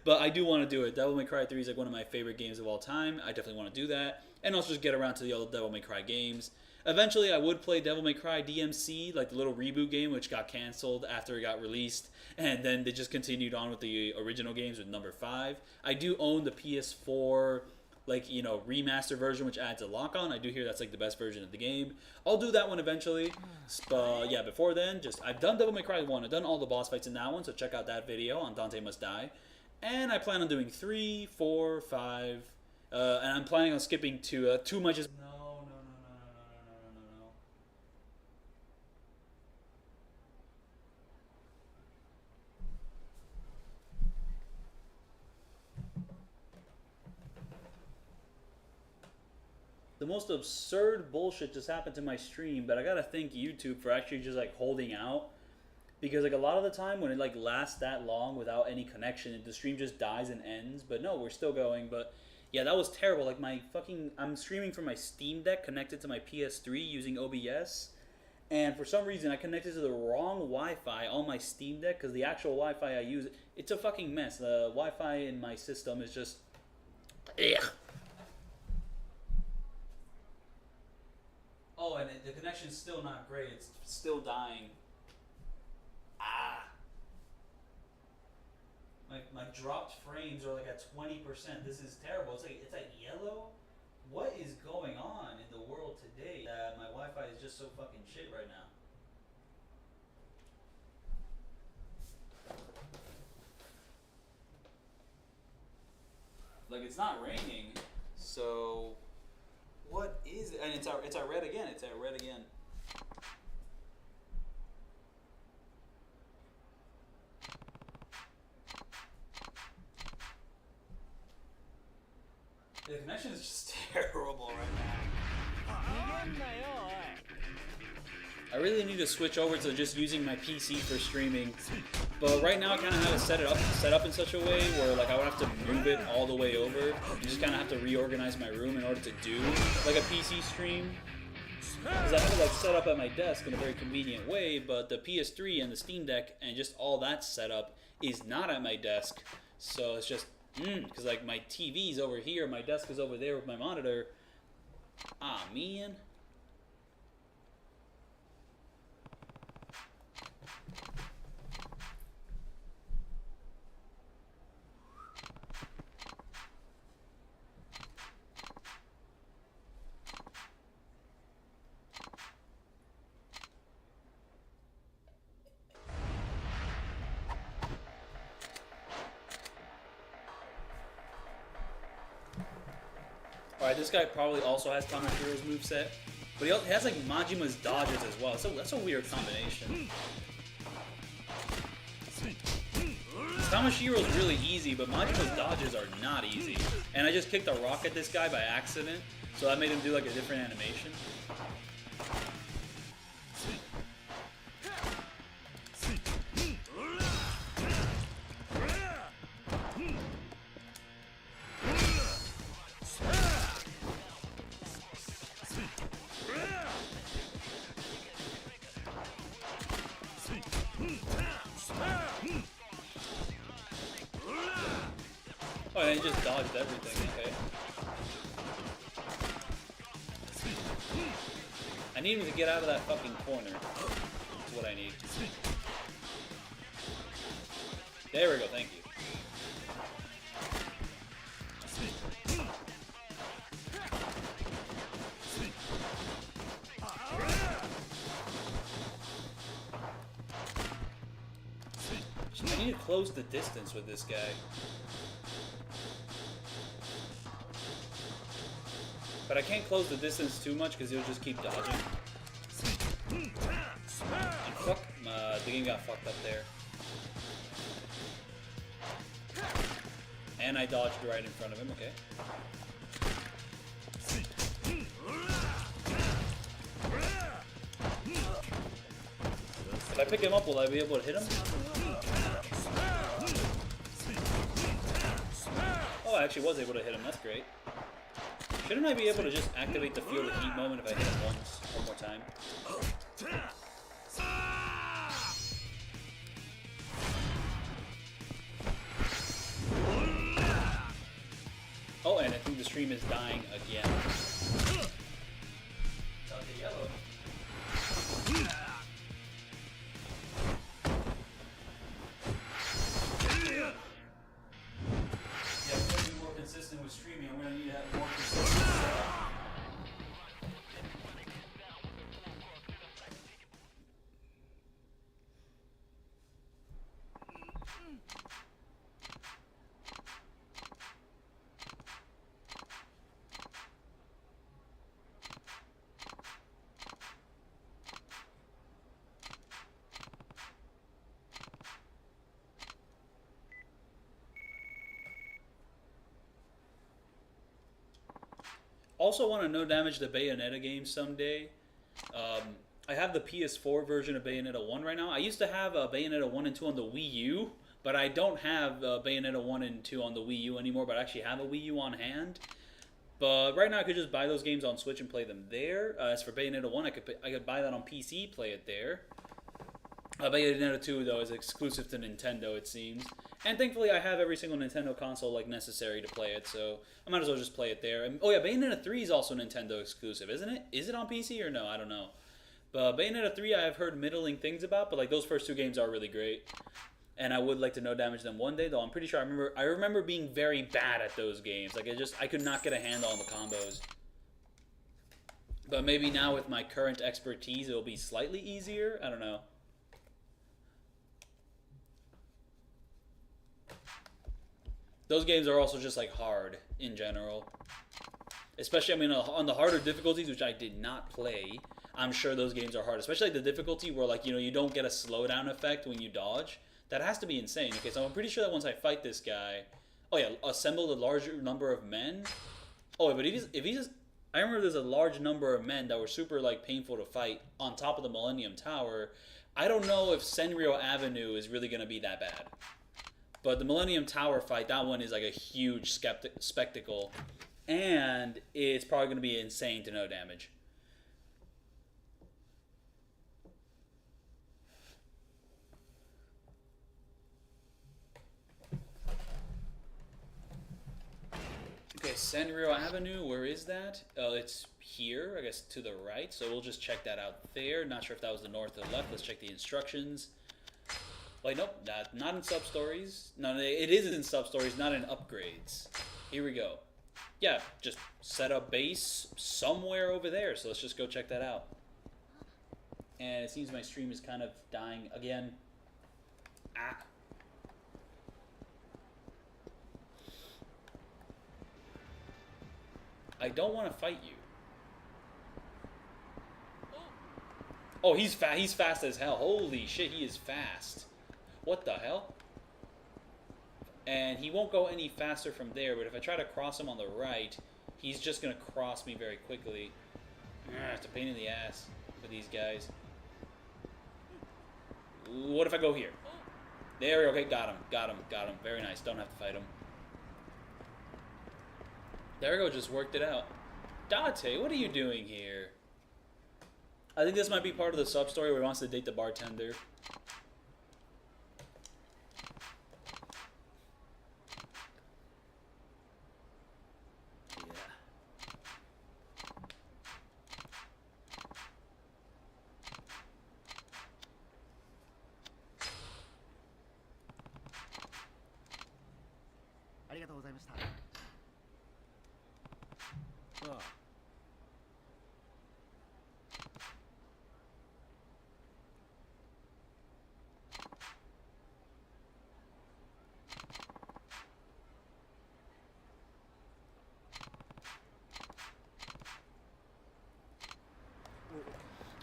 Speaker 1: But I do want to do it. Devil May Cry 3 is like one of my favorite games of all time. I definitely want to do that. And also just get around to the other Devil May Cry games. Eventually, I would play Devil May Cry DMC, like the little reboot game, which got canceled after it got released. And then they just continued on with the original games with number 5. I do own the PS4... remaster version, which adds a lock-on. I do hear that's like the best version of the game. I'll do that one eventually. But yeah, before then, I've done Devil May Cry 1. I've done all the boss fights in that one, so check out that video on Dante Must Die. And I plan on doing 3, 4, 5, and I'm planning on skipping to 2 much. No. most absurd bullshit just happened to my stream, but I gotta thank YouTube for actually just like holding out. Because like a lot of the time when it like lasts that long without any connection, the stream just dies and ends. But no, we're still going. But yeah, that was terrible. Like my fucking, I'm streaming from my Steam Deck connected to my PS3 using OBS. And for some reason I connected to the wrong Wi-Fi on my Steam Deck because the actual Wi-Fi I use, it's a fucking mess. The Wi-Fi in my system is just, ugh. Oh, and the connection's still not great. It's still dying. Ah. My dropped frames are like at 20%. This is terrible. It's like yellow. What is going on in the world today? My Wi-Fi is just so fucking shit right now. Like it's not raining, so what is it? And it's at red again. It's at red again. The connection is just terrible right now. I really need to switch over to just using my PC for streaming, but right now I kind of have it set up in such a way where like I would have to move it all the way over. You just kind of have to reorganize my room in order to do like a PC stream. Because I have it like set up at my desk in a very convenient way, but the PS3 and the Steam Deck and just all that setup is not at my desk, so it's just because like my TV's over here, my desk is over there with my monitor. Ah, man. Alright, this guy probably also has Tamashiro's moveset, but he has like Majima's dodges as well. So that's a weird combination. Tamashiro's really easy, but Majima's dodges are not easy. And I just kicked a rock at this guy by accident, so that made him do like a different animation. Oh, and he just dodged everything, okay. I need him to get out of that fucking corner. That's what I need. There we go, thank you. I need to close the distance with this guy. But I can't close the distance too much because he'll just keep dodging. And fuck, the game got fucked up there. And I dodged right in front of him, okay. If I pick him up, will I be able to hit him? Oh, I actually was able to hit him, that's great. Shouldn't I be able to just activate the Feel the Heat moment if I hit him once, one more time? Oh, and I think the stream is dying again. It's out the yellow. Yeah, I'm going to be more consistent with streaming. I'm going to need to have more consistent setup. Also want to no damage the Bayonetta game someday. I have the PS4 version of Bayonetta 1 right now. I used to have Bayonetta 1 and 2 on the Wii U, but I don't have Bayonetta 1 and 2 on the Wii U anymore, but I actually have a Wii U on hand. But right now I could just buy those games on Switch and play them there. As for Bayonetta 1, I could buy that on PC, play it there. Bayonetta 2, though, is exclusive to Nintendo, it seems. And thankfully, I have every single Nintendo console like necessary to play it, so I might as well just play it there. And, oh yeah, Bayonetta 3 is also Nintendo exclusive, isn't it? Is it on PC or no? I don't know. But Bayonetta 3, I have heard middling things about, but like those first two games are really great. And I would like to no damage them one day, though I'm pretty sure I remember being very bad at those games. Like I could not get a handle on the combos. But maybe now with my current expertise, it'll be slightly easier. I don't know. Those games are also just like hard in general. Especially, I mean, on the harder difficulties, which I did not play, I'm sure those games are hard. Especially like the difficulty where, like, you know, you don't get a slowdown effect when you dodge. That has to be insane. Okay, so I'm pretty sure that once I fight this guy... Oh yeah, assemble a larger number of men? Oh, but if he's just... I remember there's a large number of men that were super, like, painful to fight on top of the Millennium Tower. I don't know if Senryo Avenue is really going to be that bad. But the Millennium Tower fight, that one is like a huge spectacle. And it's probably going to be insane to no damage. Okay, Senryo Avenue, where is that? It's here, I guess to the right. So we'll just check that out there. Not sure if that was the north or the left. Let's check the instructions. Like, nope, not in sub-stories. No, it is in sub-stories, not in upgrades. Here we go. Yeah, just set up base somewhere over there, so let's just go check that out. And it seems my stream is kind of dying again. Ah. I don't want to fight you. Oh, he's fast as hell. Holy shit, he is fast. What the hell? And he won't go any faster from there, but if I try to cross him on the right, he's just going to cross me very quickly. It's a pain in the ass for these guys. What if I go here? There we go. Okay, got him. Very nice. Don't have to fight him. There we go, just worked it out. Date, what are you doing here? I think this might be part of the sub-story where he wants to date the bartender.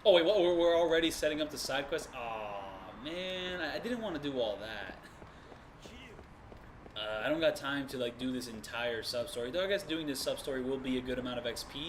Speaker 1: Oh wait, what, we're already setting up the side quest? Aw, man, I didn't want to do all that. I don't got time to like do this entire sub-story. Though I guess doing this sub-story will be a good amount of XP.